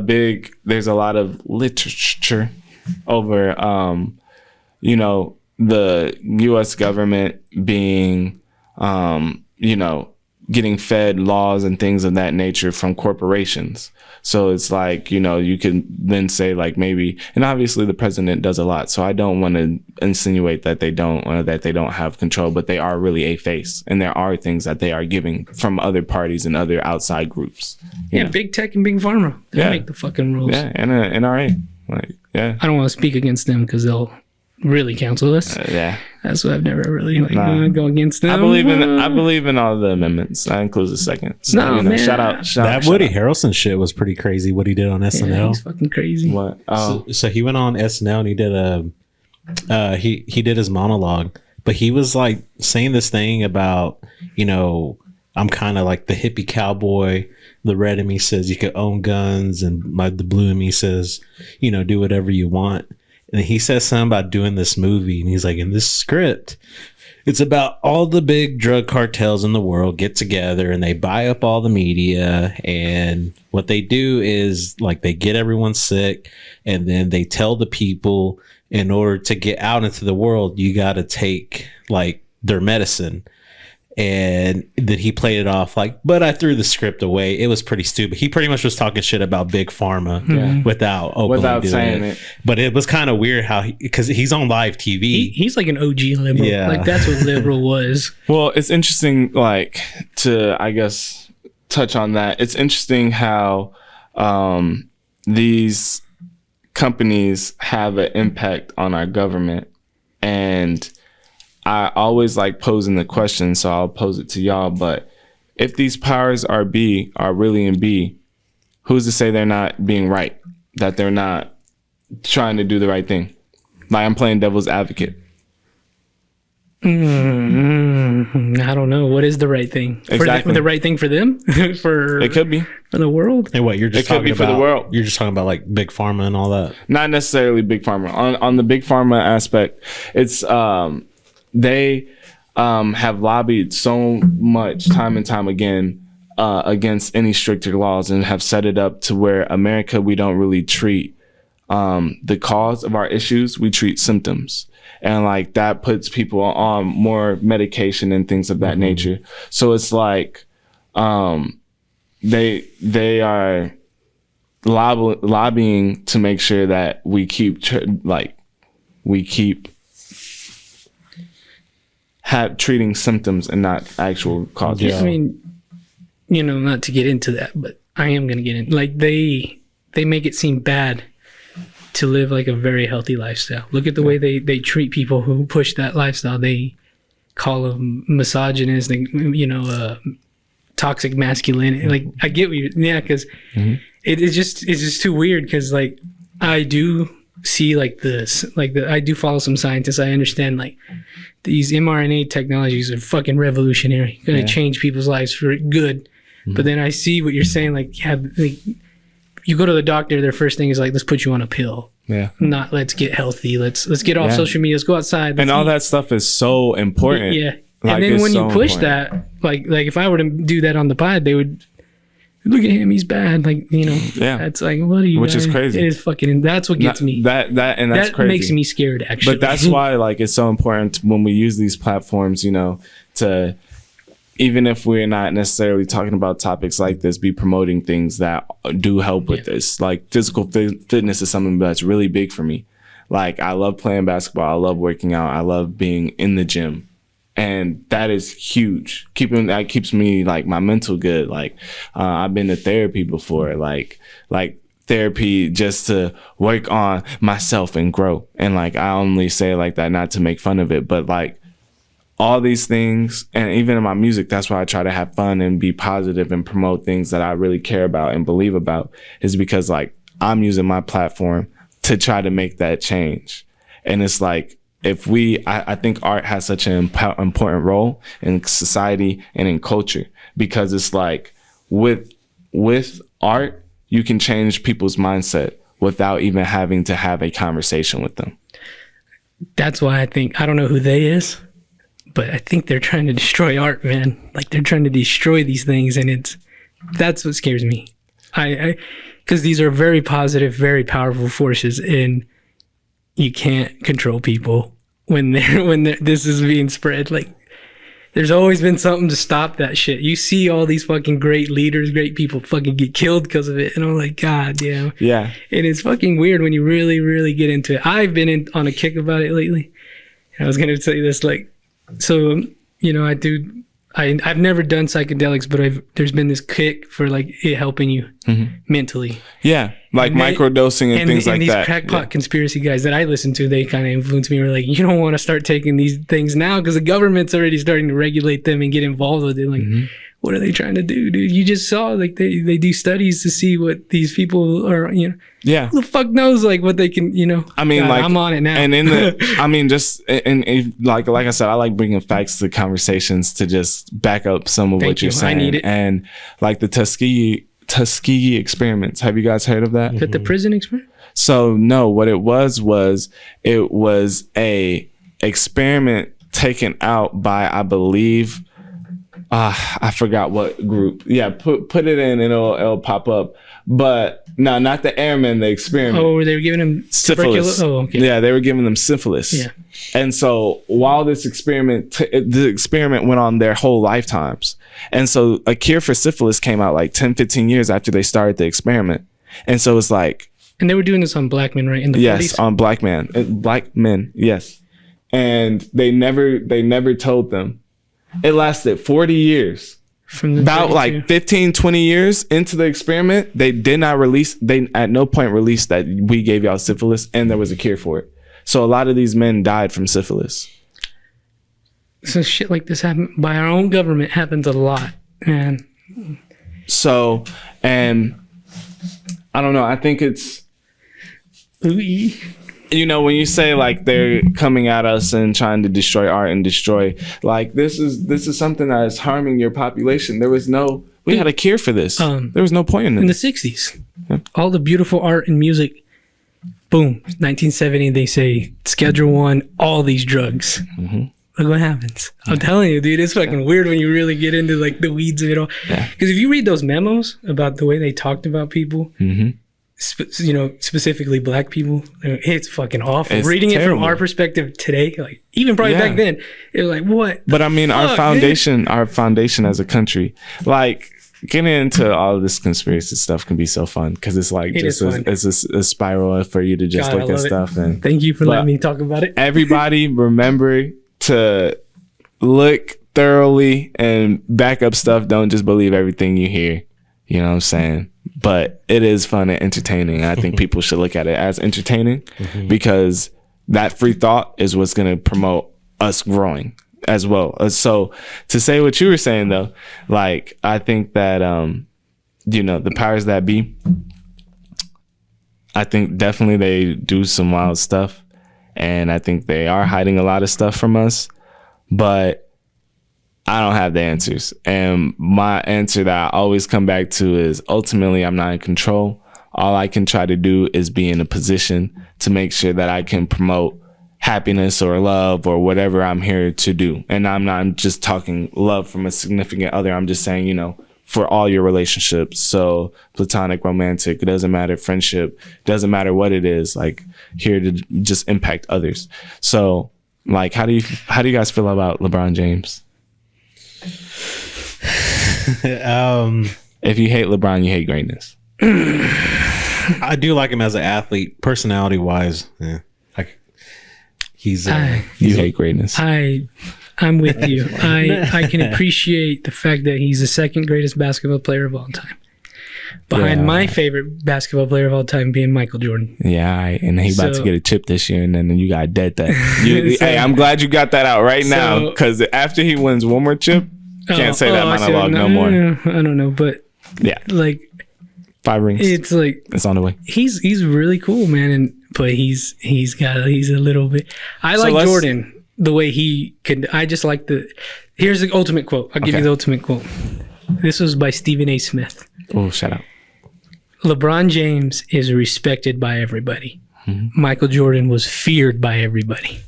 lot of literature over the US government being getting fed laws and things of that nature from corporations. So it's like, you can then say like maybe, and obviously the president does a lot. So I don't want to insinuate that they don't, or that they don't have control, but they are really a face. And there are things that they are giving from other parties and other outside groups. Yeah, big tech and big pharma. They Yeah. make the fucking rules. Yeah. And a NRA. Like, yeah. I don't want to speak against them because they'll really cancel us. Yeah. That's why I've never really go against them. I believe in all the amendments. That includes the second. So, No, man. shout out. That Woody Harrelson shit was pretty crazy. What he did on Yeah, SNL. he's fucking crazy. What? Oh, So he went on SNL and he did he did his monologue, but he was like saying this thing about, I'm kind of like the hippie cowboy. The red in me says you could own guns, and the blue in me says, do whatever you want. And he says something about doing this movie, and he's like, in this script, it's about all the big drug cartels in the world get together and they buy up all the media. And what they do is like they get everyone sick, and then they tell the people, in order to get out into the world, you got to take like their medicine. And then he played it off like, but I threw the script away. It was pretty stupid. He pretty much was talking shit about big pharma without openly doing it. But it was kind of weird how because he's on live TV. He's like an OG liberal. Yeah. Like that's what liberal was. Well, it's interesting, like, to, I guess, touch on that. It's interesting how these companies have an impact on our government. And I always like posing the question, so I'll pose it to y'all. But if these powers are really in B, who's to say they're not being right? That they're not trying to do the right thing? Like, I'm playing devil's advocate. I don't know. What is the right thing? Exactly. The right thing for them? It could be. For the world? And what you're just It could talking be for about? the world. You're just talking about like big pharma and all that. Not necessarily big pharma. On the big pharma aspect, it's they have lobbied so much time and time again against any stricter laws, and have set it up to where America, we don't really treat the cause of our issues, we treat symptoms. And like that puts people on more medication and things of that nature. So it's like they are lobbying to make sure that we keep treating symptoms and not actual causes. Yeah. I mean, you know, not to get into that, but I am going to get in. Like they make it seem bad to live like a very healthy lifestyle. Look at the way they treat people who push that lifestyle. They call them misogynist, toxic masculinity. Like I get what because it's just too weird. Because like I do see like this, I do follow some scientists. I understand like these mRNA technologies are fucking revolutionary, gonna change people's lives for good. But then I see what you're saying. Like you go to the doctor, their first thing is like, let's put you on a pill. Yeah. Not let's get healthy. Let's get off social media. Let's go outside. And all that stuff is so important. Yeah. Like, and then when you push important. that, like if I were to do that on the pod, they would look at him. He's bad. Like, you know, that's like, what are you? Which is crazy. It is fucking, that's what gets me. That's that crazy. makes me scared actually. But that's why like it's so important when we use these platforms, you know, to, even if we're not necessarily talking about topics like this, be promoting things that do help with this. Like physical fitness is something that's really big for me. Like I love playing basketball. I love working out. I love being in the gym. And that is huge. That keeps me like my mental good. Like I've been to therapy before, like therapy just to work on myself and grow. And like I only say it like that not to make fun of it, but like all these things, and even in my music, that's why I try to have fun and be positive and promote things that I really care about and believe about, is because like I'm using my platform to try to make that change. And it's like, I think art has such an important role in society and in culture, because it's like with art, you can change people's mindset without even having to have a conversation with them. That's why I think, I don't know who they is, but I think they're trying to destroy art, man. Like they're trying to destroy these things, and that's what scares me. Because these are very positive, very powerful forces, and you can't control people when this is being spread. Like there's always been something to stop that shit. You see all these fucking great leaders, great people fucking get killed because of it, and I'm like, God damn. Yeah. And it's fucking weird when you really, really get into it. I've been on a kick about it lately. I was gonna tell you this, like, so you know, I've never done psychedelics, but there's been this kick for like it helping you mentally. Yeah, like microdosing and things like and these that. crackpot conspiracy guys that I listen to, they kind of influence me. We're like, you don't want to start taking these things now because the government's already starting to regulate them and get involved with it. Like, what are they trying to do, dude? You just saw like they do studies to see what these people are, you know. Yeah. Who the fuck knows like what they can, you know. I mean, God, like, I'm on it now. And in the, I mean, just and like I said, I like bringing facts to conversations to just back up some of what you're saying. I need it. And like the Tuskegee experiments. Have you guys heard of that? Is that the prison experiment? So no, what it was a experiment taken out by, I believe, I forgot what group. Yeah, put it in and it'll pop up. But no, not the airmen, the experiment. Oh, they were giving him Syphilis. Oh, okay. Yeah, they were giving them syphilis. Yeah. And so while this experiment, the experiment went on their whole lifetimes. And so a cure for syphilis came out like 10, 15 years after they started the experiment. And so it's like, and they were doing this on black men, right? In the 40s? yes, on black men, yes. And they never told them. It lasted 40 years. From the About 32. like 15, 20 years into the experiment, they at no point released that we gave y'all syphilis and there was a cure for it. So a lot of these men died from syphilis. So shit like this happen by our own government happens a lot, man. So, and I don't know, I think it's, Ooh-ee. you know, when you say like they're coming at us and trying to destroy art and destroy, like this is something that is harming your population. We had a cure for this. There was no point in it. In the 60s, all the beautiful art and music, boom, 1970, they say, Schedule 1, all these drugs. Mm-hmm. Look what happens. I'm telling you, dude, it's fucking weird when you really get into like the weeds of it all. Yeah. Because if you read those memos about the way they talked about people, Mm-hmm. Specifically black people, it's fucking awful. It's Reading terrible. it from our perspective today, like even probably back then, it was like, what? But I mean, fuck, our foundation as a country, like getting into all of this conspiracy stuff can be so fun because it's like It just is fun. it's a spiral for you to just God, I look at love it. stuff. And Thank you for But- letting me talk about it. everybody remember to look thoroughly and back up stuff. Don't just believe everything you hear. You know what I'm saying? But it is fun and entertaining. I think people should look at it as entertaining because that free thought is what's going to promote us growing as well. So to say what you were saying though, like I think that the powers that be, I think definitely they do some wild stuff, and I think they are hiding a lot of stuff from us, but I don't have the answers. And my answer that I always come back to is ultimately I'm not in control. All I can try to do is be in a position to make sure that I can promote happiness or love or whatever I'm here to do. And I'm not just talking love from a significant other. I'm just saying, for all your relationships. So platonic, romantic, it doesn't matter, friendship, doesn't matter what it is, like here to just impact others. So like, how do you guys feel about LeBron James? If you hate LeBron, you hate greatness. I do like him as an athlete, personality wise. Yeah, he's You hate greatness. I'm with you. I can appreciate the fact that he's the second greatest basketball player of all time, behind my favorite basketball player of all time being Michael Jordan. Yeah, and he's about to So- get a chip this year, and then you got dead that. Hey, I'm glad you got that out right now, because after he wins one more chip, can't say that I see. monologue no more. I don't know, but Yeah, like 5 rings. it's like It's on the way. he's really cool, man, but he's a little bit. I So like let's- Jordan the way he can. I just like Here's the ultimate quote. I'll give you Okay. the ultimate quote. This was by Stephen A. Smith. Oh, shout out. LeBron James is respected by everybody. Mm-hmm. Michael Jordan was feared by everybody.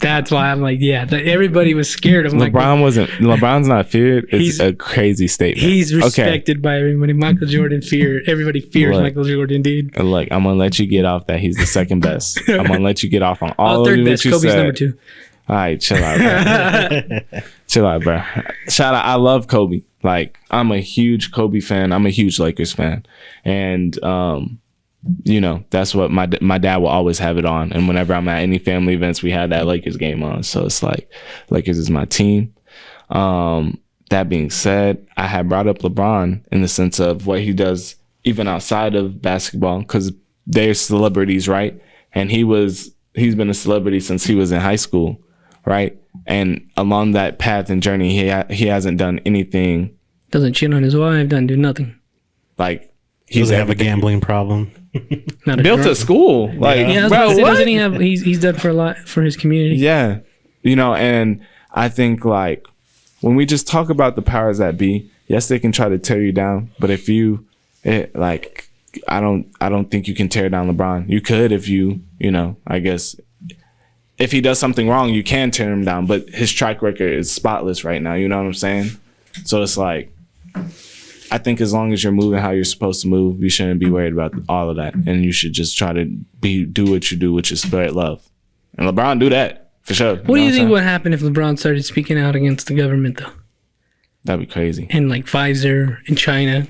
That's why I'm like, yeah, everybody was scared of Michael. LeBron's not feared. It's He's- a crazy statement. He's Okay. respected by everybody. Michael Jordan feared. Everybody fears Look. Michael Jordan, dude. Look, I'm gonna let you get off that he's the second best. I'm gonna let you get off on all of Third what best. you Kobe's said. number 2. All right, chill out, bro. Chill out, bro. Shout out. I love Kobe. Like, I'm a huge Kobe fan. I'm a huge Lakers fan, and that's what my dad will always have it on. And whenever I'm at any family events, we had that Lakers game on. So it's like Lakers is my team. That being said, I had brought up LeBron in the sense of what he does even outside of basketball, because they're celebrities, right? And he's been a celebrity since he was in high school, right? And along that path and journey, he hasn't done anything Doesn't cheat on his wife. Doesn't do nothing. like He doesn't have a everything. gambling problem. Not a Built a drunk. school, like Yeah, I was bro, about to say, what? doesn't he have? He's done for a lot for his community. Yeah, and I think like when we just talk about the powers that be, yes, they can try to tear you down, but if I don't think you can tear down LeBron. You could if you know, I guess if he does something wrong, you can tear him down, but his track record is spotless right now. You know what I'm saying? So it's like, I think as long as you're moving how you're supposed to move, you shouldn't be worried about all of that. And you should just try to do what you do, which is spread love. And LeBron do that for sure. What do you think would happen if LeBron started speaking out against the government, though? That'd be crazy. And like Pfizer and China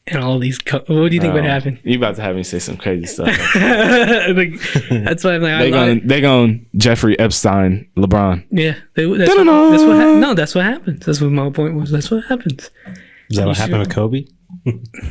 and all these. What do you think would happen? You about to have me say some crazy stuff. Like, that's why I'm like, they going Jeffrey Epstein, LeBron. Yeah, that's what happens. That's what my point was. That's what happens. Is that what happened with Kobe?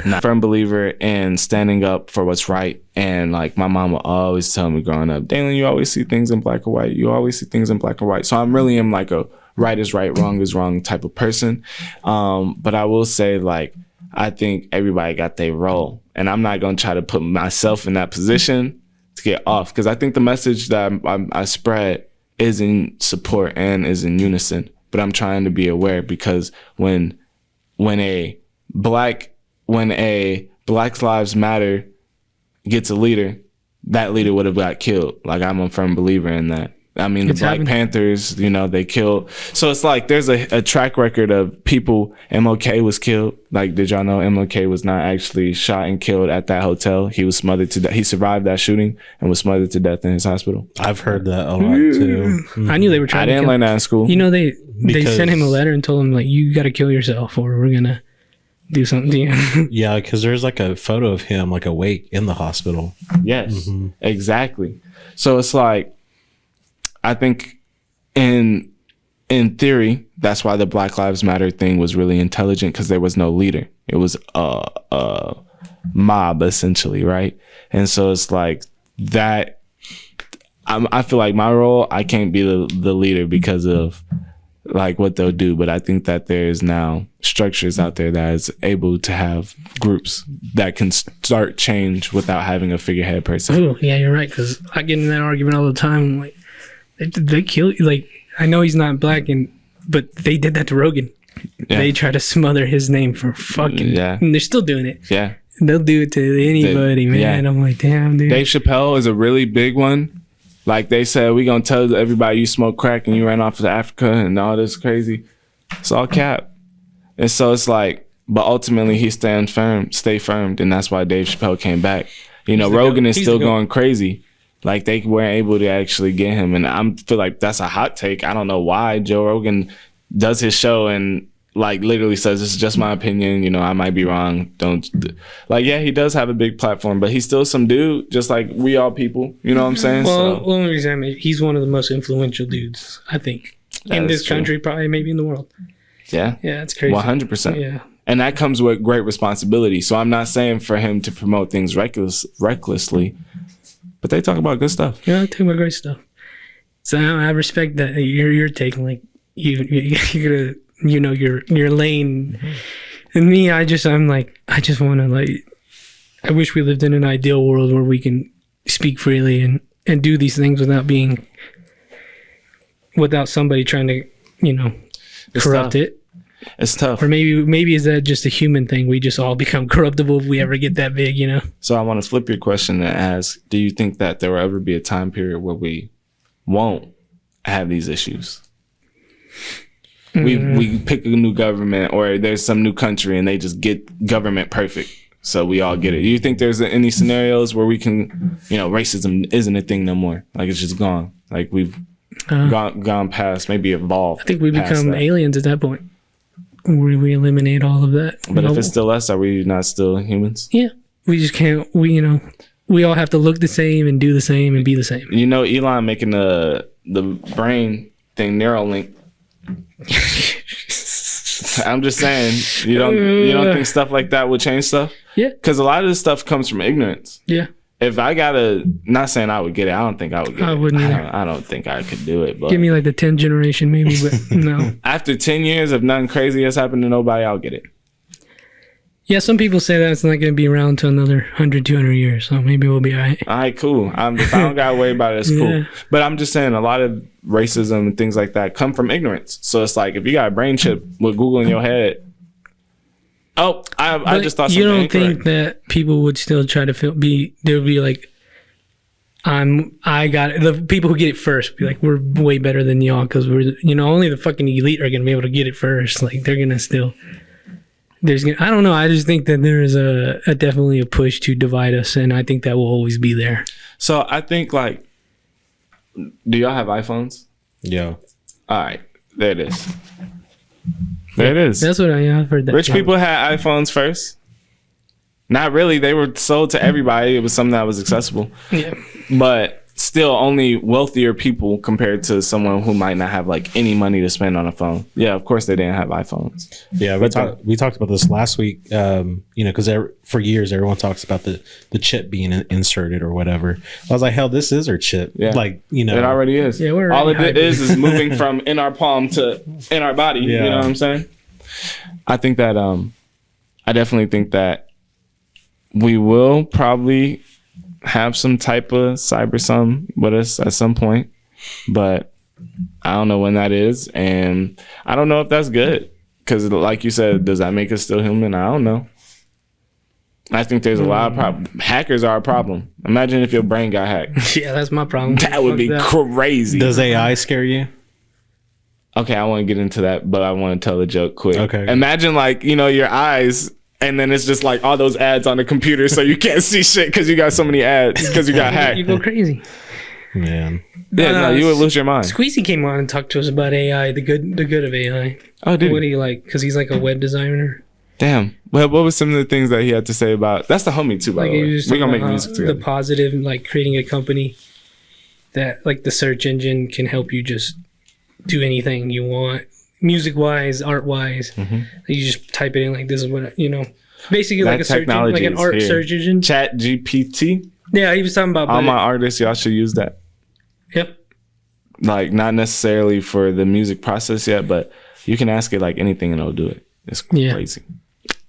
Not a firm believer in standing up for what's right. And like my mom would always tell me growing up, Daylan, you always see things in black or white. You always see things in black or white. So I really am like a right is right, wrong is wrong type of person. But I will say, like, I think everybody got their role. And I'm not going to try to put myself in that position to get off. Because I think the message that I spread is in support and is in unison. But I'm trying to be aware, because when a Black Lives Matter gets a leader, that leader would have got killed. Like, I'm a firm believer in that. I mean, the Black Panthers, you know, they killed. So it's like there's a track record of people. MLK was killed. Like, did y'all know MLK was not actually shot and killed at that hotel? He was smothered to death. He survived that shooting and was smothered to death in his hospital. I've heard that a lot too. I knew they were trying. I didn't learn that in school. You know, they sent him a letter and told him, like, you got to kill yourself or we're gonna do something to you. Yeah, because there's like a photo of him like awake in the hospital. Yes, exactly. So it's like, I think in theory, that's why the Black Lives Matter thing was really intelligent, because there was no leader. It was a mob, essentially, right? And so it's like that. I feel like my role, I can't be the leader because of like what they'll do, but I think that there's now structures out there that is able to have groups that can start change without having a figurehead person. Oh, yeah, you're right, because I get in that argument all the time. Like, they kill you. Like, I know he's not black, but they did that to Rogan. Yeah. They try to smother his name for fucking, and they're still doing it. Yeah, and they'll do it to anybody, man. Yeah. I'm like, damn, dude. Dave Chappelle is a really big one. Like, they said, we gonna tell everybody you smoke crack and you ran off to Africa and all this crazy. It's all cap. And so it's like, but ultimately he stay firm, and that's why Dave Chappelle came back. You know, Rogan is still going crazy. Like, they weren't able to actually get him. And I feel like that's a hot take. I don't know why Joe Rogan does his show and like literally says, this is just my opinion. You know, I might be wrong. Like, yeah, he does have a big platform, but he's still some dude, just like we all people. You know what I'm saying? Well, the only reason he's one of the most influential dudes, I think, in this country, probably maybe in the world. Yeah. Yeah, it's crazy. 100%. Yeah. And that comes with great responsibility. So I'm not saying for him to promote things recklessly, but they talk about good stuff. Yeah, they talk about great stuff. So I respect that you're taking, like, you're gonna, you know, your lane. And me, I just want to, like, I wish we lived in an ideal world where we can speak freely and do these things without somebody trying to, you know, corrupt it. It's tough. Or maybe is that just a human thing? We just all become corruptible if we ever get that big, you know? So I want to flip your question and ask, do you think that there will ever be a time period where we won't have these issues? We pick a new government, or there's some new country and they just get government perfect, so we all get it. Do you think there's any scenarios where we can, you know, racism isn't a thing no more? Like, it's just gone. Like, we've gone past, maybe evolved. I think we become aliens at that point. We eliminate all of that. But if it's still us, are we not still humans? Yeah. We just can't, we all have to look the same and do the same and be the same. You know, Elon making the brain thing, Neuralink. I'm just saying, you don't think stuff like that would change stuff? Yeah. Because a lot of this stuff comes from ignorance. Yeah. If I not saying I would get it. I don't think I would get it. I wouldn't either. I don't think I could do it. But give me like the 10th generation maybe, but no. After 10 years of nothing crazy has happened to nobody, I'll get it. Yeah, some people say that it's not going to be around until another 100, 200 years, so maybe we'll be all right. All right, cool. If I don't got to worry about it, it's cool. But I'm just saying, a lot of racism and things like that come from ignorance. So it's like, if you got a brain chip with Google in your head, Oh, I just thought something you don't incorrect. think that people would still try to there would be like, I got it. The people who get it first be like, we're way better than y'all because we're, only the fucking elite are gonna be able to get it first. Like they're gonna still. I don't know. I just think that there is a definitely a push to divide us, and I think that will always be there. So I think like, do y'all have iPhones? Yeah. All right, there it is. There it is. That's what I've heard. That Rich people had iPhones first. Not really. They were sold to everybody. It was something that was accessible. Yeah. But still only wealthier people compared to someone who might not have like any money to spend on a phone. Yeah, of course they didn't have iPhones. Yeah, we talked about this last week. Because for years everyone talks about the chip being inserted or whatever. I was like, hell, this is our chip. Yeah. Like, It already is. Yeah, we're all already it is moving from in our palm to in our body. Yeah. You know what I'm saying? I think that I definitely think that we will probably have some type of cyber sum with us at some point, but I don't know when that is, and I don't know if that's good because, like you said, does that make us still human? I don't know. I think there's a lot of hackers are a problem. Imagine if your brain got hacked. Yeah, that's my problem. That would be crazy. Does AI scare you? Okay, I want to get into that, but I want to tell the joke quick. Okay. Imagine like, your eyes, and then it's just like all those ads on the computer so you can't see shit because you got so many ads because you got hacked. You go crazy. Man. Yeah, no, you would lose your mind. Squeezy came on and talked to us about AI, the good of AI. Oh, dude. What do you like? Because he's like a web designer. Damn. Well, what was some of the things that he had to say about? That's the homie too, by Like the he way. was We're gonna talking make about music together. the positive, like creating a company that, like, the search engine can help you just do anything you want, music wise, art wise. You just type it in like, this is what basically That like a search engine, like an technology art is here. search engine. Chat GPT. Yeah, he was talking about. All but my artists, y'all should use that. Yep. Like not necessarily for the music process yet, but you can ask it like anything and it'll do it. It's Yeah. crazy.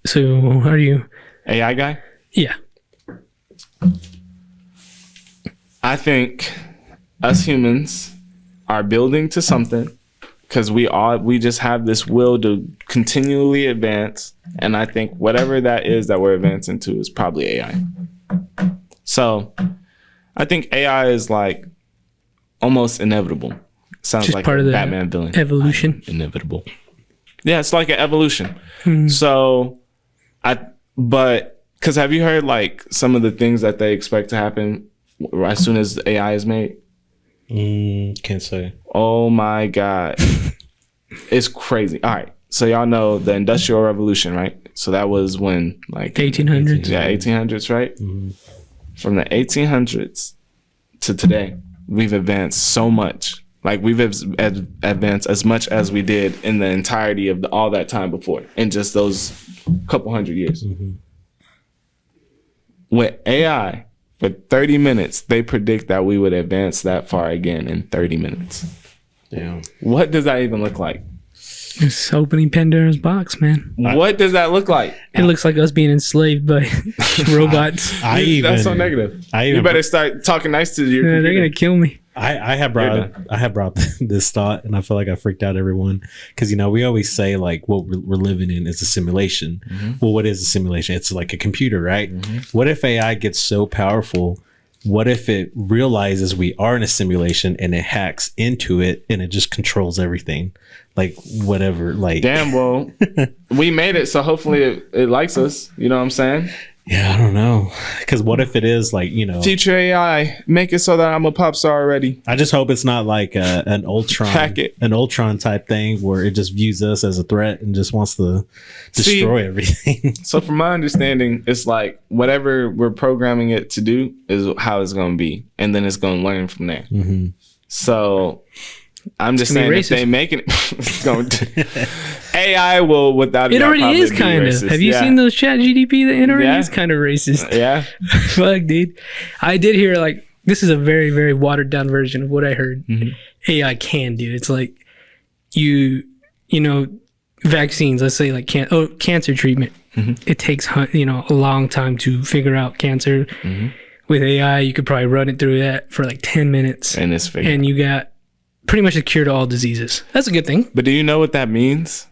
So are you? AI guy. Yeah. I think us humans are building to something because we just have this will to continually advance, and I think whatever that is that we're advancing to is probably AI. So I think AI is like almost inevitable. Sounds Just like part a of the Batman villain. evolution. Inevitable. Yeah, it's like an evolution. Hmm. So but because have you heard like some of the things that they expect to happen as soon as AI is made? Can't say. Oh my God. It's crazy. All right. So y'all know the Industrial Revolution, right? So that was when like 1800s. Yeah, 1800s, right? From the 1800s to today, we've advanced so much. Like we've advanced as much as we did in the entirety of all that time before in just those couple hundred years. With AI, for 30 minutes, they predict that we would advance that far again in 30 minutes. Yeah. What does that even look like? It's opening Pandora's box, man. What does that look like? It looks like us being enslaved by robots. That's so negative. You better start talking nice to your Yeah, they're computer. gonna kill me. I have brought this thought, and I feel like I freaked out everyone because we always say like what we're living in is a simulation. Well, what is a simulation? It's like a computer, right? What if AI gets so powerful? What if it realizes we are in a simulation and it hacks into it and it just controls everything, like whatever? Like, Damn, well, we made it, so hopefully it likes us. You know what I'm saying? yeah, I don't know, because what if it is like Future AI, make it so that I'm a pop star already. I just hope it's not like an Hack it. Ultron type thing where it just views us as a threat and just wants to destroy everything. So from my understanding, it's like whatever we're programming it to do is how it's going to be. And then it's going to learn from there. So I'm just saying if they make it, it's going to, AI will without a It doubt already probably is be kind of. racist. Have you Yeah. seen those chat GDP? It already Yeah. is kind of racist. Yeah. Fuck, dude. I did hear like this is a very, very watered down version of what I heard AI can do. It's like vaccines, let's say like cancer treatment. It takes a long time to figure out cancer. With AI, you could probably run it through that for like 10 minutes. And it's figured. And you got pretty much a cure to all diseases. That's a good thing. But do you know what that means?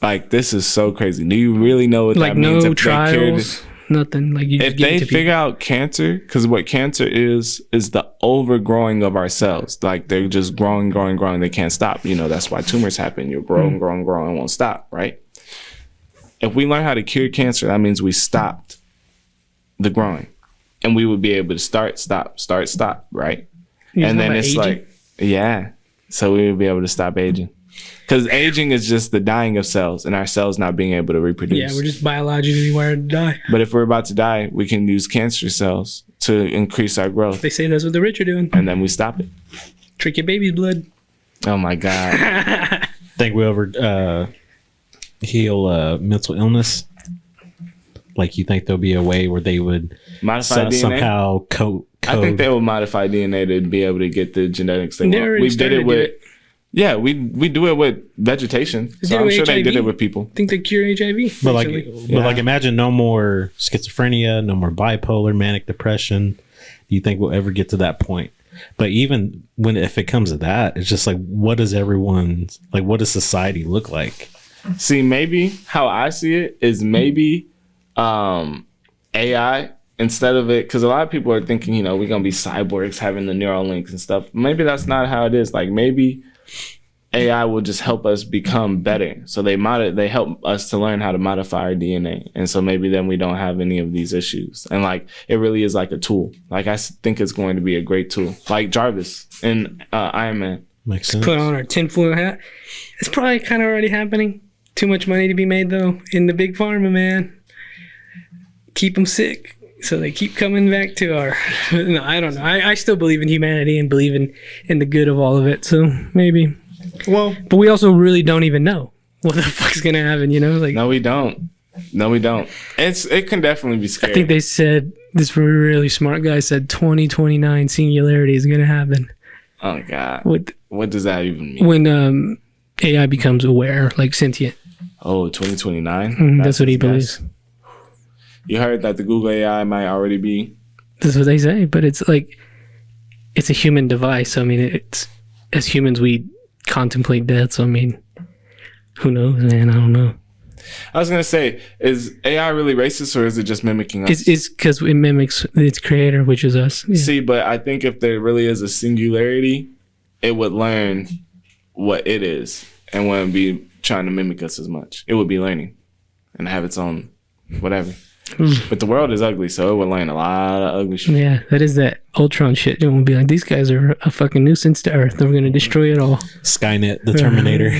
Like, this is so crazy. Do you really know what Like that means? no If they cured it? trials, nothing. Like you just If give it they to figure out cancer, because what cancer is the overgrowing of our cells. Like, they're just growing. They can't stop. You know, that's why tumors happen. You're growing, growing, won't stop, right? If we learn how to cure cancer, that means we stopped the growing. And we would be able to start, stop, right? You're And talking then about it's aging? like, yeah. So we would be able to stop aging. Because aging is just the dying of cells and our cells not being able to reproduce. Yeah, we're just biologically wired to die. But if we're about to die, we can use cancer cells to increase our growth. They say that's what the rich are doing. And then we stop it. Trick your baby's blood. Oh my God. Think we ever heal mental illness? Like, you think there'll be a way where they would Modify DNA? somehow code? I think they will modify DNA to be able to get the genetics they They want. already We did started it to with... do it. Yeah, we do it with vegetation. did So it I'm with sure they did HIV. it with people. I think they cure HIV. But like, recently. but like, imagine no more schizophrenia, no more bipolar, manic depression. Do you think we'll ever get to that point? But even if it comes to that, it's just like, what does society look like? See, maybe how I see it is maybe AI instead of it, because a lot of people are thinking, you know, we're gonna be cyborgs having the neural links and stuff. Maybe that's not how it is. Like, maybe AI will just help us become better. So they help us to learn how to modify our DNA, and so maybe then we don't have any of these issues. And like, it really is like a tool. Like, I think it's going to be a great tool, like Jarvis in Iron Man. Makes sense. Put on our tinfoil hat. It's probably kind of already happening. Too much money to be made though in the big pharma, man. Keep them sick, so they keep coming back to our. No, I don't know. I still believe in humanity and believe in the good of all of it. So maybe. Well, But we also really don't even know what the fuck's gonna happen. You know, like No, we don't. It can definitely be scary. I think they said this really smart guy said 2029 singularity is gonna happen. Oh God, With what does that even mean? when AI becomes aware, like sentient. Oh, 2029? That's what he his guess. believes. You heard that the Google AI might already be. That's what they say, but it's like it's a human device. So I mean, it's as humans we contemplate death. So I mean, who knows, man? I don't know. I was gonna say, is AI really racist or is it just mimicking us? It's because it mimics its creator, which is us. Yeah. See, but I think if there really is a singularity, it would learn what it is and wouldn't be trying to mimic us as much. It would be learning and have its own whatever. But the world is ugly, so it would learn a lot of ugly shit. Yeah, that is that Ultron shit. It will be like, these guys are a fucking nuisance to Earth. They're going to destroy it all. Skynet, the Terminator.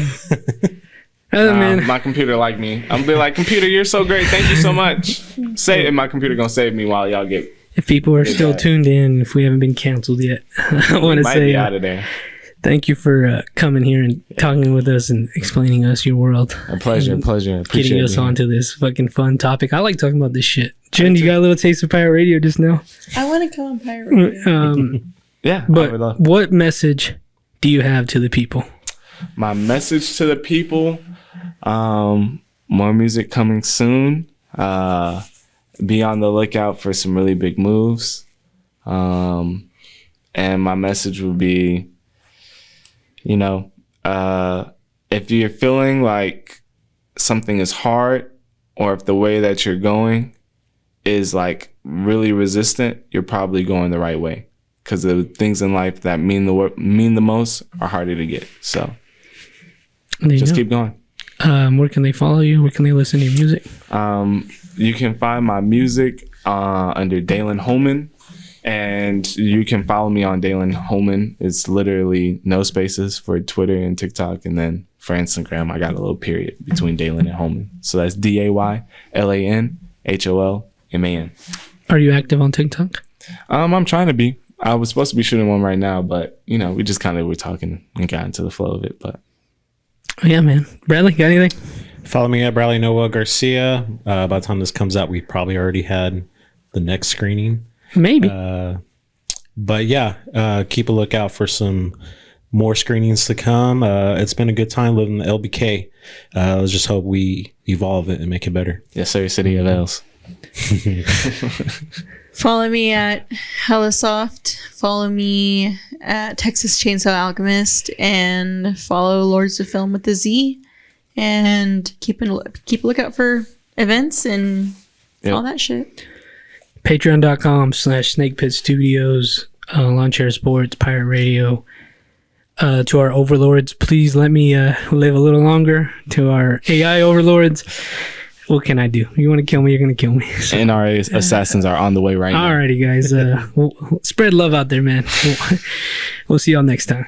Man, My computer like me. I'm gonna be like, computer, you're so great. Thank you so much. And my computer gonna save me while y'all get if people are still that. tuned in, if we haven't been canceled yet, I want to might say be out of there. thank you for coming here and talking with us and explaining us your world. A pleasure. And Appreciate getting us being here. onto this fucking fun topic. I like talking about this shit. Jen, you got a little taste of pirate radio just now. I want to come on Pirate Radio. Yeah, I would But love. what message do you have to the people? My message to the people: more music coming soon. Be on the lookout for some really big moves. And my message would be, you know, if you're feeling like something is hard, or if the way that you're going is like really resistant, you're probably going the right way. Because the things in life that mean the most are harder to get. So There you just go. keep going. Where can they follow you? Where can they listen to your music? You can find my music under Daylan Holman, and you can follow me on Daylan Holman. It's literally no spaces for Twitter and TikTok, and then for Instagram, I got a little period between Daylan and Holman. So that's DaylanHolman. Are you active on TikTok? I'm trying to be. I was supposed to be shooting one right now, but you know, we just kind of were talking and got into the flow of it. But Yeah, man. Bradley, got anything? Follow me at Bradley Noah Garcia. By the time this comes out, we probably already had the next screening. Maybe. But yeah, keep a lookout for some more screenings to come. It's been a good time living in the LBK. Let's just hope we evolve it and make it better. yes, sir, City of L's. Follow me at Hellasoft. Follow me at Texas Chainsaw Alchemist. And follow Lords of Film with the Z. and keep a lookout for events and Yep. all that shit. Patreon.com/Snake Pit Studios, Lawn Chair Sports, Pirate Radio. To our overlords, please let me live a little longer. To our AI overlords, what can I do? You want to kill me, you're going to kill me. So, NRA assassins are on the way right now. alrighty, guys. Spread love out there, man. We'll see y'all next time.